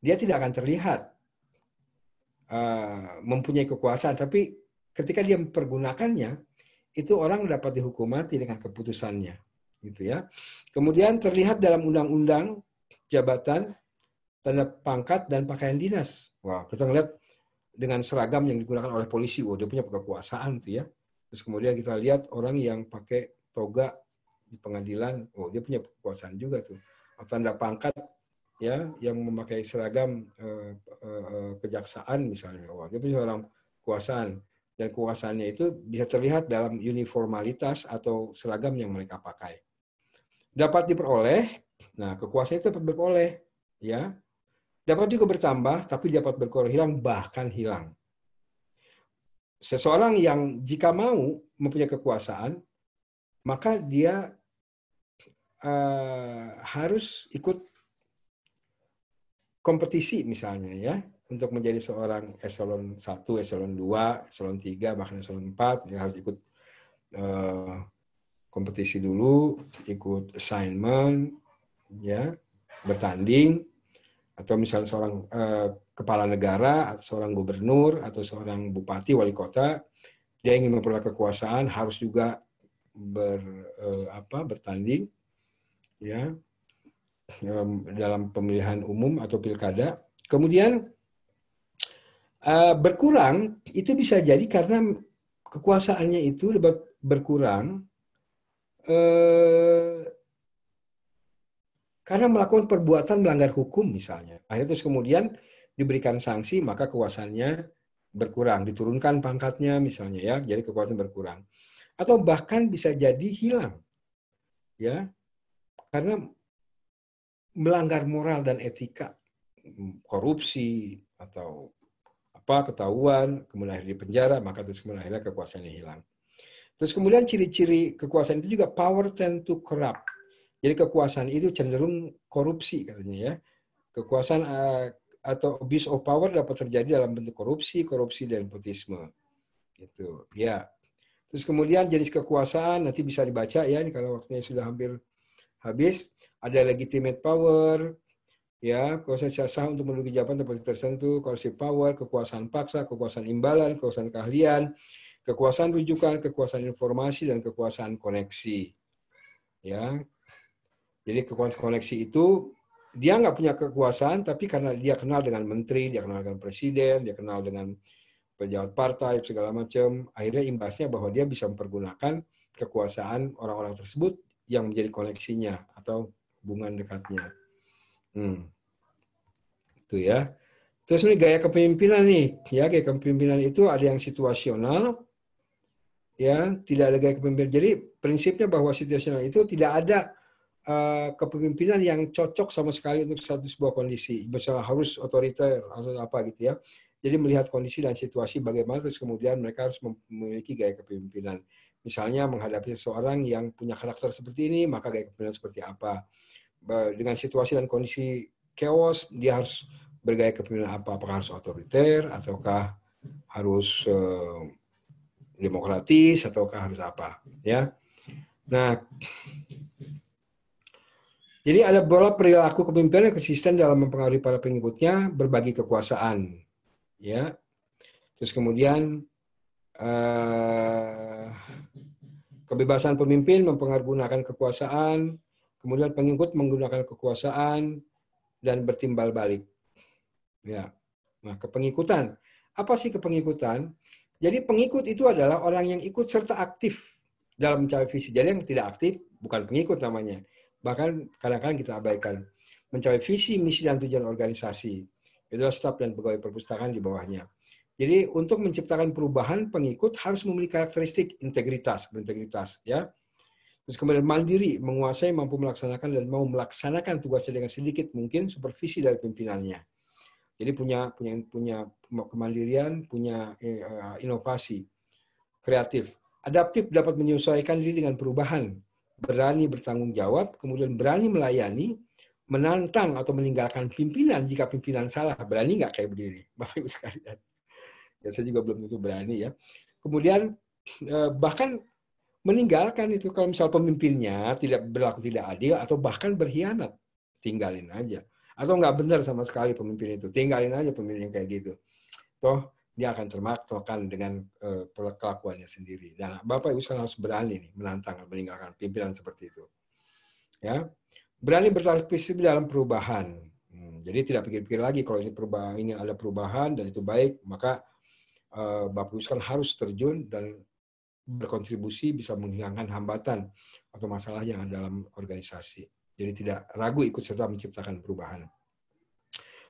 dia tidak akan terlihat mempunyai kekuasaan, tapi ketika dia mempergunakannya, itu orang dapat dihukum mati dengan keputusannya, gitu ya. Kemudian terlihat dalam undang-undang jabatan, tanda pangkat dan pakaian dinas. Wah, kita ngeliat dengan seragam yang digunakan oleh polisi, wah dia punya kekuasaan tuh ya. Terus kemudian kita lihat orang yang pakai toga di pengadilan, oh dia punya kekuasaan juga tuh. Tanda pangkat ya yang memakai seragam kejaksaan misalnya, wah dia punya orang kekuasaan. Dan kekuasaannya itu bisa terlihat dalam uniformalitas atau seragam yang mereka pakai. Dapat diperoleh, nah kekuasaan itu dapat beroleh, ya. Dapat juga bertambah, tapi dapat berkurang, hilang, bahkan hilang. Seseorang yang jika mau mempunyai kekuasaan, maka dia harus ikut kompetisi misalnya ya, untuk menjadi seorang eselon 1, eselon 2, eselon 3, bahkan eselon 4, dia harus ikut kompetisi dulu, ikut assignment, ya, bertanding, atau misalnya seorang kepala negara, atau seorang gubernur, atau seorang bupati, wali kota, dia ingin memperoleh kekuasaan, harus juga bertanding, ya, dalam pemilihan umum atau pilkada. Kemudian berkurang itu bisa jadi karena kekuasaannya itu berkurang karena melakukan perbuatan melanggar hukum misalnya. Akhirnya terus kemudian diberikan sanksi, maka kekuasaannya berkurang, diturunkan pangkatnya misalnya ya, jadi kekuasaan berkurang. Atau bahkan bisa jadi hilang. Ya. Karena melanggar moral dan etika, korupsi atau ketahuan, kemudian di penjara, maka terus kemudian akhirnya kekuasaannya hilang. Terus kemudian ciri-ciri kekuasaan itu juga power tend to corrupt. Jadi kekuasaan itu cenderung korupsi katanya ya. Kekuasaan atau abuse of power dapat terjadi dalam bentuk korupsi dan nepotisme. Gitu. Ya. Terus kemudian jenis kekuasaan nanti bisa dibaca ya, ini kalau waktunya sudah hampir habis. Ada legitimate power, ya, kekuasaan secara sah untuk menduduki jabatan tempat tertentu, coercive power, kekuasaan paksa, kekuasaan imbalan, kekuasaan keahlian, kekuasaan rujukan, kekuasaan informasi, dan kekuasaan koneksi. Ya. Jadi kekuasaan koneksi itu dia nggak punya kekuasaan, tapi karena dia kenal dengan menteri, dia kenal dengan presiden, dia kenal dengan pejabat partai, segala macam, akhirnya imbasnya bahwa dia bisa mempergunakan kekuasaan orang-orang tersebut yang menjadi koneksinya atau hubungan dekatnya. Itu ya. Terus ini gaya kepemimpinan nih, ya gaya kepemimpinan itu ada yang situasional, ya tidak ada gaya kepemimpinan. Jadi prinsipnya bahwa situasional itu tidak ada kepemimpinan yang cocok sama sekali untuk sebuah kondisi. Misalnya harus otoriter atau apa gitu ya. Jadi melihat kondisi dan situasi bagaimana, terus kemudian mereka harus memiliki gaya kepemimpinan. Misalnya menghadapi seseorang yang punya karakter seperti ini, maka gaya kepemimpinan seperti apa. Dengan situasi dan kondisi chaos, dia harus bergaya kepemimpinan apa? Apakah harus otoriter, ataukah harus demokratis, ataukah harus apa? Ya. Nah, jadi ada beberapa perilaku kepemimpinan yang konsisten dalam mempengaruhi para pengikutnya berbagi kekuasaan, ya. Terus kemudian kebebasan pemimpin mempergunakan kekuasaan, kemudian pengikut menggunakan kekuasaan dan bertimbal balik, ya. Nah, kepengikutan, apa sih kepengikutan? Jadi pengikut itu adalah orang yang ikut serta aktif dalam mencapai visi. Jadi yang tidak aktif bukan pengikut namanya. Bahkan kadang-kadang kita abaikan. Mencapai visi, misi, dan tujuan organisasi. Itulah staf dan pegawai perpustakaan di bawahnya. Jadi untuk menciptakan perubahan, pengikut harus memiliki karakteristik integritas, berintegritas, ya. Terus kemudian mandiri, menguasai, mampu melaksanakan dan mau melaksanakan tugasnya dengan sedikit mungkin supervisi dari pimpinannya. Jadi punya kemandirian, punya inovasi, kreatif. Adaptif, dapat menyesuaikan diri dengan perubahan, berani bertanggung jawab, kemudian berani melayani, menantang atau meninggalkan pimpinan jika pimpinan salah. Berani nggak kayak begini, Bapak Ibu sekalian? Ya, saya juga belum tentu berani ya. Kemudian bahkan meninggalkan itu kalau misal pemimpinnya tidak berlaku tidak adil atau bahkan berkhianat, tinggalin aja. Atau nggak benar sama sekali pemimpin itu, tinggalin aja pemimpin yang kayak gitu. Toh dia akan termakan dengan kelakuannya sendiri. Dan Bapak Ibu harus berani nih menantang, meninggalkan pimpinan seperti itu. Ya, berani berpartisipasi dalam perubahan. Jadi tidak pikir-pikir lagi kalau ini perubahan, ingin ada perubahan dan itu baik, maka Bapak Ibu harus terjun dan berkontribusi bisa menghilangkan hambatan atau masalah yang ada dalam organisasi. Jadi tidak ragu ikut serta menciptakan perubahan.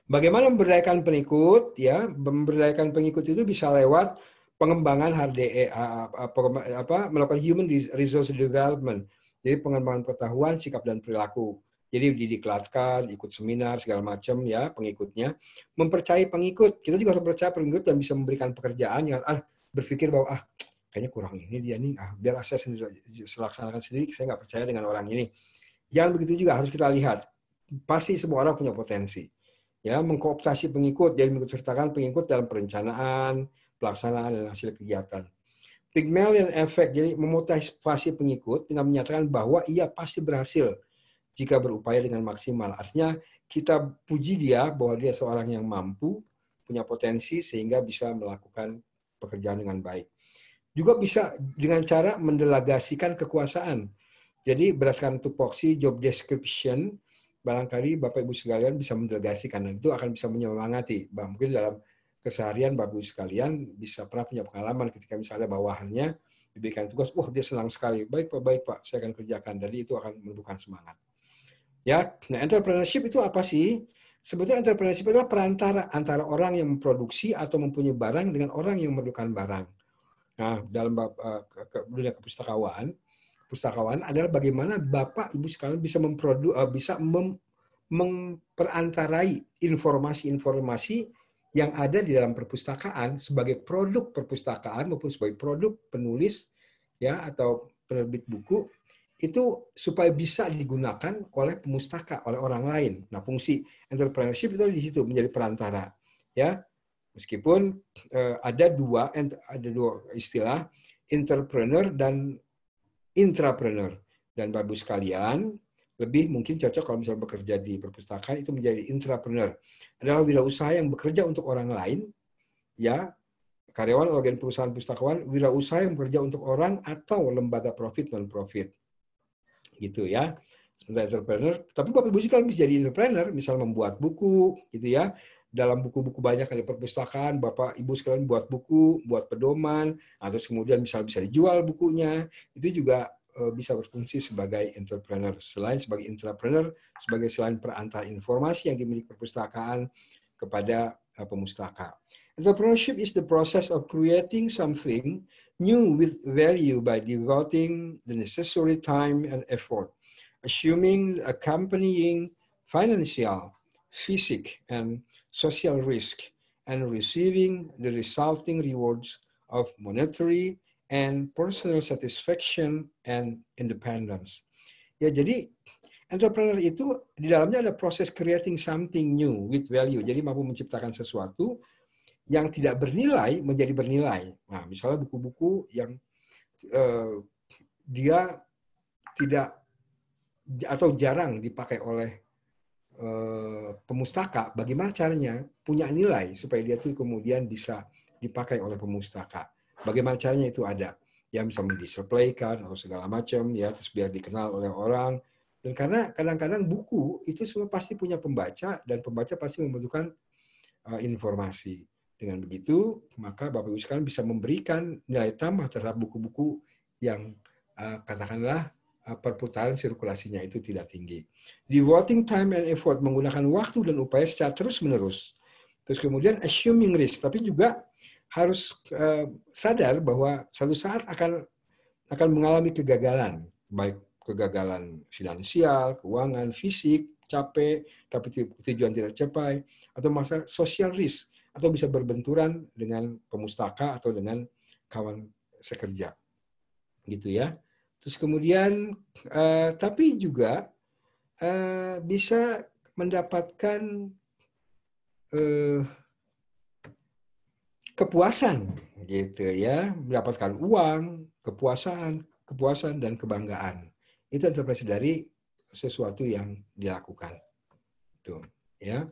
Bagaimana memberdayakan pengikut? Ya, memberdayakan pengikut itu bisa lewat pengembangan HRDE, melakukan human resource development. Jadi pengembangan pengetahuan, sikap dan perilaku. Jadi didiklatkan, ikut seminar segala macam ya pengikutnya. Mempercayai pengikut. Kita juga harus percaya pengikut dan bisa memberikan pekerjaan yang berpikir bahwa kayaknya kurang ini dia nih. Biar saya sendiri laksanakan sendiri. Saya nggak percaya dengan orang ini. Yang begitu juga harus kita lihat. Pasti semua orang punya potensi. Ya, mengkooptasi pengikut, jadi mengikutsertakan pengikut dalam perencanaan, pelaksanaan, dan hasil kegiatan. Pygmalion Effect, jadi memotivasi pengikut dengan menyatakan bahwa ia pasti berhasil jika berupaya dengan maksimal. Artinya kita puji dia bahwa dia seorang yang mampu, punya potensi, sehingga bisa melakukan pekerjaan dengan baik. Juga bisa dengan cara mendelegasikan kekuasaan. Jadi berdasarkan tupoksi job description, barangkali Bapak Ibu sekalian bisa mendelegasikan, dan itu akan bisa menyemangati. Mungkin dalam keseharian Bapak Ibu sekalian bisa pernah punya pengalaman ketika misalnya bawahannya diberikan tugas, dia senang sekali, baik Pak, saya akan kerjakan. Jadi itu akan menumbuhkan semangat. Ya, nah entrepreneurship itu apa sih? Sebetulnya entrepreneurship adalah perantara antara orang yang memproduksi atau mempunyai barang dengan orang yang memerlukan barang. Nah, dalam dunia kepustakawan adalah bagaimana Bapak Ibu sekalian bisa memperantarai informasi-informasi yang ada di dalam perpustakaan sebagai produk perpustakaan maupun sebagai produk penulis ya atau penerbit buku itu supaya bisa digunakan oleh pemustaka, oleh orang lain. Nah, fungsi entrepreneurship itu di situ menjadi perantara, ya. Meskipun ada dua istilah, entrepreneur dan intrapreneur. Dan Bapak Ibu sekalian, lebih mungkin cocok kalau misalnya bekerja di perpustakaan itu menjadi intrapreneur. Adalah wirausaha yang bekerja untuk orang lain, ya, karyawan agen perusahaan pustakawan, wirausaha yang bekerja untuk orang atau lembaga profit non-profit. Gitu ya. sebagai entrepreneur, tapi Bapak Ibu sekalian bisa jadi entrepreneur, misal membuat buku, gitu ya. Dalam buku-buku banyak ada perpustakaan, Bapak Ibu sekalian buat buku, buat pedoman, atau kemudian misal bisa dijual bukunya, itu juga bisa berfungsi sebagai entrepreneur. Selain sebagai entrepreneur, selain perantara informasi yang dimiliki perpustakaan kepada pemustaka. Entrepreneurship is the process of creating something new with value by devoting the necessary time and effort, assuming accompanying financial, physical, and social risk, and receiving the resulting rewards of monetary and personal satisfaction and independence. Ya, jadi entrepreneur itu di dalamnya ada proses creating something new with value. Jadi mampu menciptakan sesuatu yang tidak bernilai menjadi bernilai. Nah, misalnya buku-buku yang dia tidak atau jarang dipakai oleh pemustaka, bagaimana caranya punya nilai supaya dia itu kemudian bisa dipakai oleh pemustaka. Bagaimana caranya itu ada. Ya misalnya displaykan atau segala macam, ya terus biar dikenal oleh orang. Dan karena kadang-kadang buku itu semua pasti punya pembaca, dan pembaca pasti membutuhkan informasi. Dengan begitu, maka Bapak Ibu sekalian bisa memberikan nilai tambah terhadap buku-buku yang katakanlah perputaran sirkulasinya itu tidak tinggi. Devoting time and effort, menggunakan waktu dan upaya secara terus-menerus. Terus kemudian assuming risk, tapi juga harus sadar bahwa suatu saat akan mengalami kegagalan, baik kegagalan finansial, keuangan, fisik, capek, tapi tujuan tidak tercapai, atau masalah social risk, atau bisa berbenturan dengan pemustaka atau dengan kawan sekerja, gitu ya. Terus kemudian, tapi juga bisa mendapatkan kepuasan, gitu ya, mendapatkan uang, kepuasan dan kebanggaan. Itu interpretasi dari sesuatu yang dilakukan. Tuh, ya.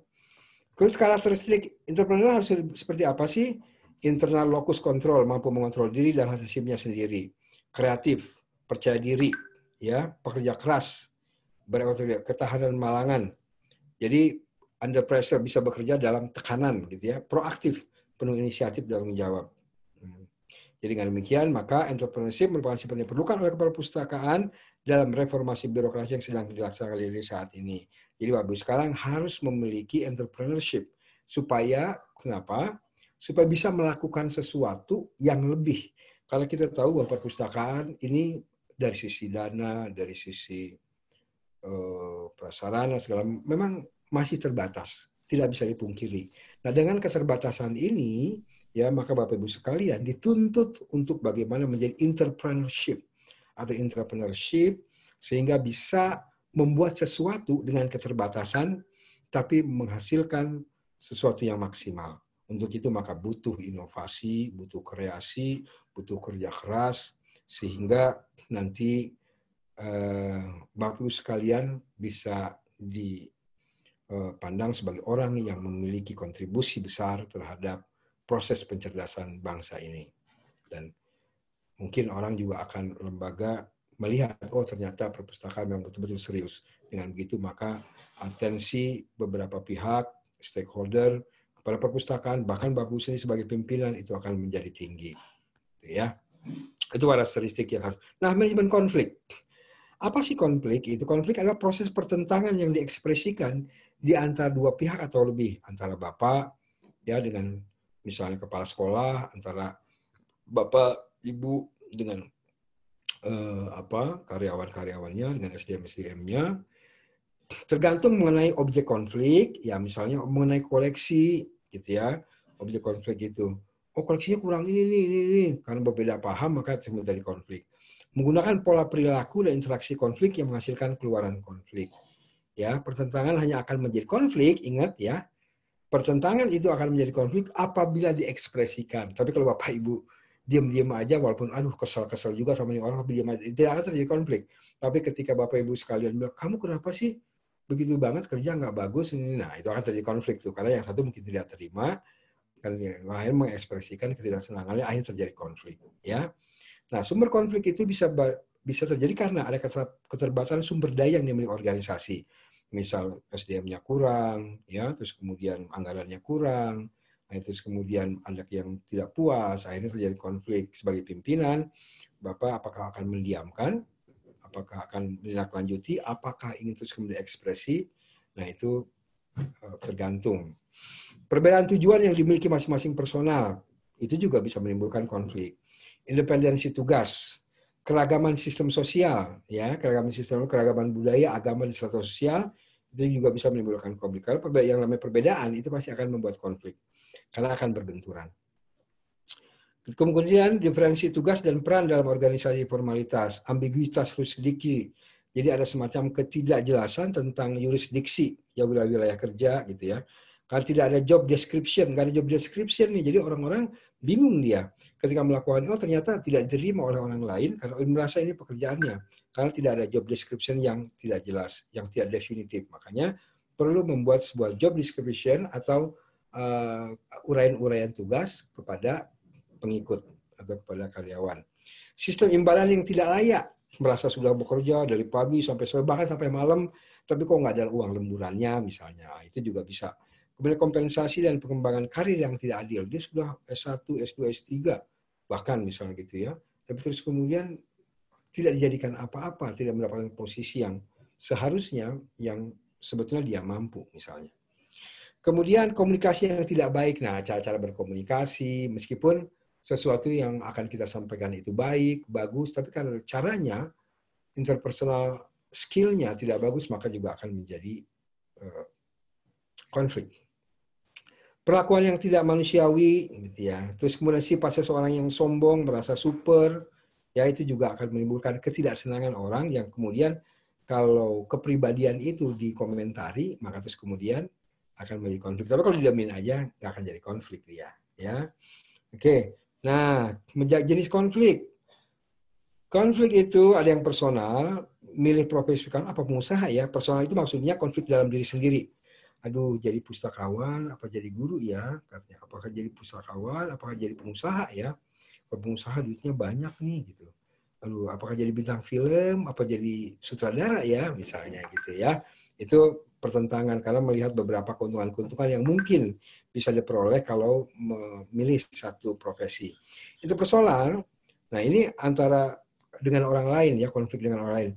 Terus karakteristik entrepreneur harus seperti apa sih? Internal locus control, mampu mengontrol diri dan hasilnya sendiri. Kreatif, percaya diri, ya, pekerja keras, berotoritas, ketahanan malangan. Jadi under pressure, bisa bekerja dalam tekanan, gitu ya. Proaktif, penuh inisiatif dan tanggung jawab. Jadi dengan demikian, maka entrepreneurship merupakan sifat yang diperlukan oleh kepala perpustakaan dalam reformasi birokrasi yang sedang dilaksanakan di saat ini. Jadi Bapak Ibu sekarang harus memiliki entrepreneurship. Supaya, kenapa? Supaya bisa melakukan sesuatu yang lebih. Kalau kita tahu bahwa perpustakaan ini dari sisi dana, dari sisi prasarana, segala memang masih terbatas. Tidak bisa dipungkiri. Nah, dengan keterbatasan ini, ya maka Bapak Ibu sekalian dituntut untuk bagaimana menjadi entrepreneurship sehingga bisa membuat sesuatu dengan keterbatasan tapi menghasilkan sesuatu yang maksimal. Untuk itu maka butuh inovasi, butuh kreasi, butuh kerja keras sehingga nanti Bapak Ibu sekalian bisa dipandang sebagai orang yang memiliki kontribusi besar terhadap proses pencerdasan bangsa ini. Dan mungkin orang juga akan lembaga melihat, oh ternyata perpustakaan memang betul-betul serius. Dengan begitu maka atensi beberapa pihak, stakeholder, kepada perpustakaan, bahkan Bapak Ibu sendiri sebagai pimpinan itu akan menjadi tinggi. Ya. Itu karakteristik yang harus. Nah, manajemen konflik. Apa sih konflik? Itu konflik adalah proses pertentangan yang diekspresikan di antara dua pihak atau lebih, antara Bapak ya dengan misalnya kepala sekolah, antara Bapak Ibu dengan karyawan-karyawannya, dengan SDM-SDM-nya, tergantung mengenai objek konflik, ya misalnya mengenai koleksi, gitu ya, objek konflik itu. Oh koleksinya kurang ini, karena berbeda paham maka terjadi konflik. Menggunakan pola perilaku dan interaksi konflik yang menghasilkan keluaran konflik. Ya, pertentangan hanya akan menjadi konflik, ingat ya. Pertentangan itu akan menjadi konflik apabila diekspresikan. Tapi kalau Bapak Ibu diam-diam aja, walaupun kesel-kesel juga sama orang, tapi diam aja, tidak akan terjadi konflik. Tapi ketika Bapak Ibu sekalian bilang, kamu kenapa sih begitu banget kerja nggak bagus? Nah, itu akan terjadi konflik tuh, karena yang satu mungkin tidak terima, kan yang lain mengekspresikan ketidaksenangannya, akhirnya terjadi konflik. Ya. Nah, sumber konflik itu bisa bisa terjadi karena ada keterbatasan sumber daya yang dimiliki organisasi. Misal SDM-nya kurang, ya, terus kemudian anggarannya kurang, terus kemudian ada yang tidak puas, akhirnya terjadi konflik. Sebagai pimpinan, Bapak apakah akan mendiamkan, apakah akan menindaklanjuti, apakah ingin terus kemudian ekspresi, nah itu tergantung. Perbedaan tujuan yang dimiliki masing-masing personal, itu juga bisa menimbulkan konflik. Independensi tugas, keragaman sistem sosial, ya, keragaman budaya, agama, dan strata sosial itu juga bisa menimbulkan konflik. Kalau yang namanya perbedaan itu pasti akan membuat konflik karena akan berbenturan. Kemudian diferensi tugas dan peran dalam organisasi formalitas, ambiguitas jurisdiksi. Jadi ada semacam ketidakjelasan tentang yurisdiksi ya wilayah kerja gitu ya. Kalau tidak ada job description, nggak ada job description nih, jadi orang-orang bingung dia ketika melakukan, oh ternyata tidak diterima oleh orang lain karena merasa ini pekerjaannya, karena tidak ada job description yang tidak jelas, yang tidak definitif. Makanya perlu membuat sebuah job description atau uraian-uraian tugas kepada pengikut atau kepada karyawan. Sistem imbalan yang tidak layak, merasa sudah bekerja dari pagi sampai sore, bahkan sampai malam, tapi kok nggak ada uang lemburannya misalnya, itu juga bisa. Kemudian kompensasi dan pengembangan karir yang tidak adil. Dia sudah S1, S2, S3, bahkan misalnya gitu ya. Tapi terus kemudian tidak dijadikan apa-apa, tidak mendapatkan posisi yang seharusnya yang sebetulnya dia mampu misalnya. Kemudian komunikasi yang tidak baik. Nah, cara-cara berkomunikasi, meskipun sesuatu yang akan kita sampaikan itu baik, bagus, tapi karena caranya, interpersonal skill-nya tidak bagus, maka juga akan menjadi konflik. Perlakuan yang tidak manusiawi, gitu ya. Terus kemudian sifat seseorang yang sombong, merasa super, ya itu juga akan menimbulkan ketidaksenangan orang yang kemudian kalau kepribadian itu dikomentari, maka terus kemudian akan menjadi konflik. Tapi kalau didiamin aja, nggak akan jadi konflik dia. Ya, oke. Nah, jenis konflik. Konflik itu ada yang personal, milih profesi kan apa pengusaha ya. Personal itu maksudnya konflik dalam diri sendiri. Aduh, jadi pustakawan, apa jadi guru ya? Katanya, apakah jadi pustakawan, apakah jadi pengusaha ya? Kalau pengusaha duitnya banyak nih gitu. Aduh, apakah jadi bintang film, apa jadi sutradara ya, misalnya gitu ya. Itu pertentangan karena melihat beberapa keuntungan-keuntungan yang mungkin bisa diperoleh kalau memilih satu profesi. Itu persoalan. Nah, ini antara dengan orang lain ya, konflik dengan orang lain.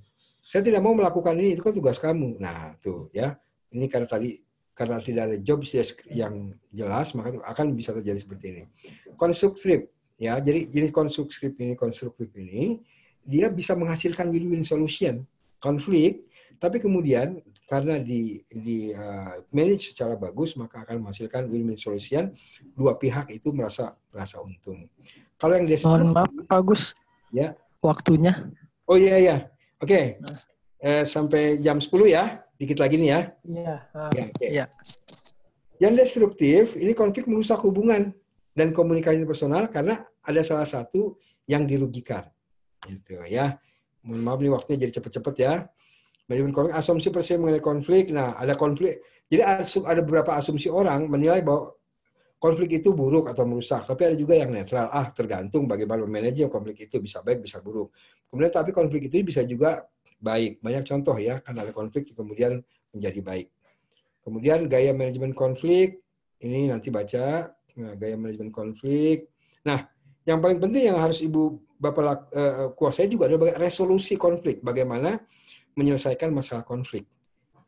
Saya tidak mau melakukan ini, itu kan tugas kamu. Nah, tuh ya. Ini karena tidak ada job yang jelas, maka akan bisa terjadi seperti ini. Konstruktif, ya. Jadi jenis konstruktif ini, dia bisa menghasilkan win-win solution, konflik, tapi kemudian karena di manage secara bagus, maka akan menghasilkan win-win solution. Dua pihak itu merasa untung. Kalau yang Mohon maaf, Pak Agus. Ya. Waktunya. Oh iya. Oke. Sampai jam 10 ya. Dikit lagi nih ya. Iya. Ya. Yang destruktif, ini konflik merusak hubungan dan komunikasi personal karena ada salah satu yang dirugikan. Gitu ya. Mohon maaf nih waktunya jadi cepet-cepet ya. Manajemen konflik, asumsi persen mengenai konflik. Nah, ada konflik. Jadi ada beberapa asumsi orang menilai bahwa konflik itu buruk atau merusak. Tapi ada juga yang netral. Tergantung bagaimana manajer konflik itu, bisa baik, bisa buruk. Kemudian tapi konflik itu bisa juga baik. Banyak contoh ya, kan ada konflik kemudian menjadi baik. Kemudian gaya manajemen konflik, ini nanti baca gaya manajemen konflik. Nah, yang paling penting yang harus Bapak kuasai juga adalah resolusi konflik. Bagaimana menyelesaikan masalah konflik.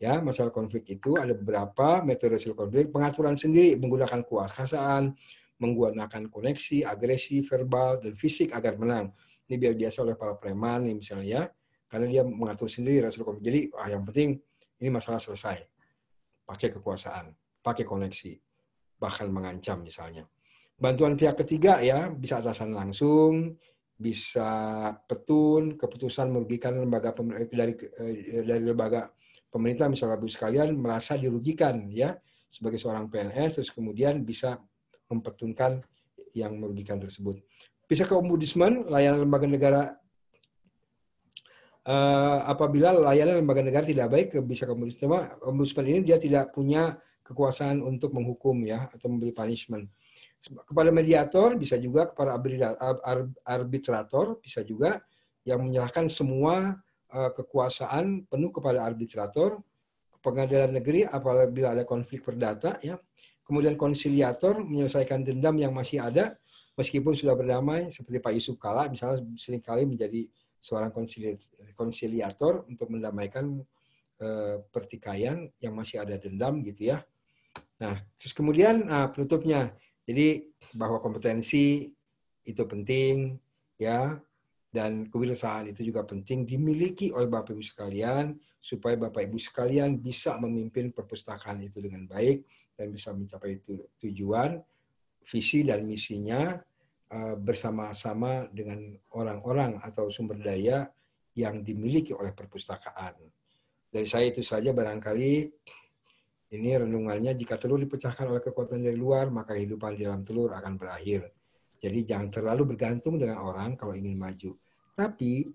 Ya, masalah konflik itu ada beberapa metode resolusi konflik, pengaturan sendiri menggunakan kekuasaan, menggunakan koneksi, agresi, verbal, dan fisik agar menang. Ini biasa oleh para preman nih misalnya ya, karena dia mengatur sendiri resolusi konflik. Jadi yang penting ini masalah selesai. Pakai kekuasaan, pakai koneksi, bahkan mengancam misalnya. Bantuan pihak ketiga ya, bisa atasan langsung, bisa petun, keputusan merugikan lembaga dari lembaga pemerintah, misalnya Bapak sekalian merasa dirugikan ya sebagai seorang PNS, terus kemudian bisa mempetunkan yang merugikan tersebut. Bisa ke ombudsman, layanan lembaga negara. Apabila layanan lembaga negara tidak baik, bisa ke ombudsman. Ombudsman ini dia tidak punya kekuasaan untuk menghukum ya atau memberi punishment. Kepada mediator bisa juga, kepada arbitrator bisa juga, yang menyerahkan semua kekuasaan penuh kepada arbitrator, pengadilan negeri apabila ada konflik perdata, ya. Kemudian konsiliator menyelesaikan dendam yang masih ada meskipun sudah berdamai, seperti Pak Yusuf Kala misalnya seringkali menjadi seorang konsiliator untuk mendamaikan pertikaian yang masih ada dendam gitu ya. Nah, terus kemudian penutupnya, jadi bahwa kompetensi itu penting ya, dan kewirausahaan itu juga penting dimiliki oleh Bapak Ibu sekalian supaya Bapak Ibu sekalian bisa memimpin perpustakaan itu dengan baik dan bisa mencapai tujuan, visi dan misinya bersama-sama dengan orang-orang atau sumber daya yang dimiliki oleh perpustakaan. Dari saya itu saja barangkali. Ini renungannya, jika telur dipecahkan oleh kekuatan dari luar, maka kehidupan di dalam telur akan berakhir. Jadi jangan terlalu bergantung dengan orang kalau ingin maju. Tapi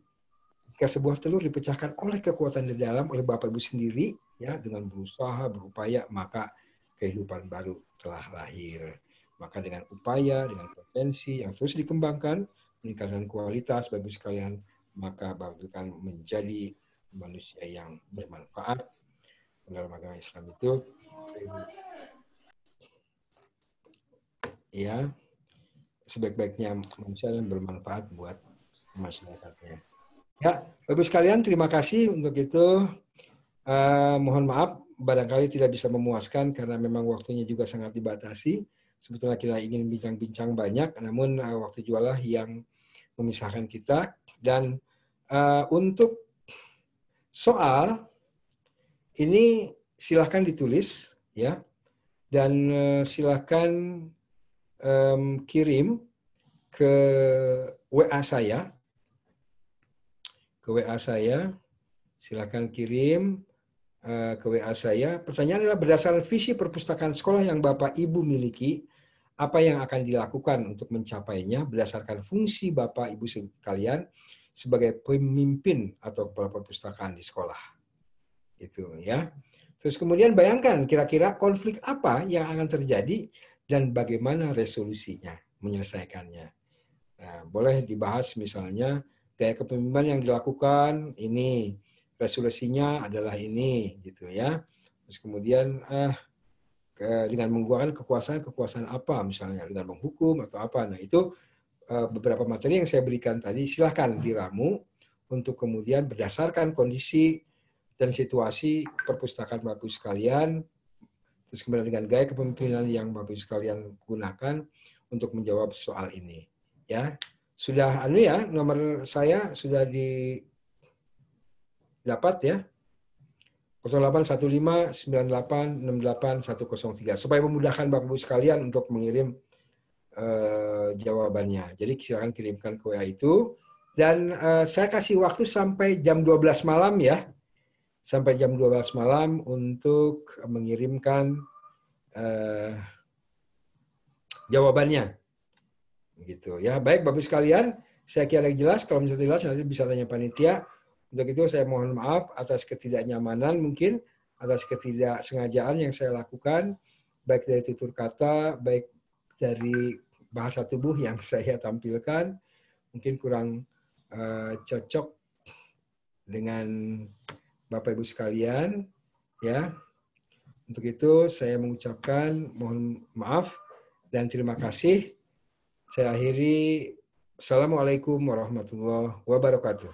jika sebuah telur dipecahkan oleh kekuatan dari dalam, oleh Bapak Ibu sendiri, ya, dengan berusaha, berupaya, maka kehidupan baru telah lahir. Maka dengan upaya, dengan potensi yang terus dikembangkan, meningkatkan kualitas Bapak Ibu sekalian, maka Bapak Ibu akan menjadi manusia yang bermanfaat dalam agama Islam itu, ya, sebaik-baiknya manusia yang bermanfaat buat masyarakatnya. Ya, Bapak sekalian, terima kasih untuk itu. Mohon maaf, barangkali tidak bisa memuaskan karena memang waktunya juga sangat dibatasi. Sebetulnya kita ingin bincang-bincang banyak, namun waktu jualah yang memisahkan kita. Dan untuk soal ini silahkan ditulis, ya, dan silahkan kirim ke WA saya, silahkan kirim ke WA saya. Pertanyaan adalah, berdasarkan visi perpustakaan sekolah yang Bapak Ibu miliki, apa yang akan dilakukan untuk mencapainya berdasarkan fungsi Bapak Ibu sekalian sebagai pemimpin atau kepala perpustakaan di sekolah. Itu ya. Terus kemudian bayangkan kira-kira konflik apa yang akan terjadi dan bagaimana resolusinya, menyelesaikannya. Nah, boleh dibahas misalnya gaya kepemimpinan yang dilakukan ini, resolusinya adalah ini, gitu ya. Terus kemudian dengan menggunakan kekuasaan apa, misalnya dengan menghukum atau apa. Nah, itu beberapa materi yang saya berikan tadi, silahkan diramu untuk kemudian berdasarkan kondisi dan situasi perpustakaan Bapak Ibu sekalian, terus kemudian dengan gaya kepemimpinan yang Bapak Ibu sekalian gunakan untuk menjawab soal ini. Ya, sudah ya, nomor saya sudah didapat ya, 08159868103, supaya memudahkan Bapak Ibu sekalian untuk mengirim jawabannya. Jadi silakan kirimkan ke WA itu, dan saya kasih waktu sampai jam 12 malam ya. Sampai jam 12 malam untuk mengirimkan jawabannya. Gitu ya. Baik Bapak sekalian, saya kira jelas. Kalau misalnya jelas nanti bisa tanya panitia. Untuk itu saya mohon maaf atas ketidaknyamanan mungkin, atas ketidaksengajaan yang saya lakukan, baik dari tutur kata, baik dari bahasa tubuh yang saya tampilkan, mungkin kurang cocok dengan Bapak Ibu sekalian, ya. Untuk itu saya mengucapkan mohon maaf dan terima kasih. Saya akhiri. Assalamualaikum warahmatullahi wabarakatuh.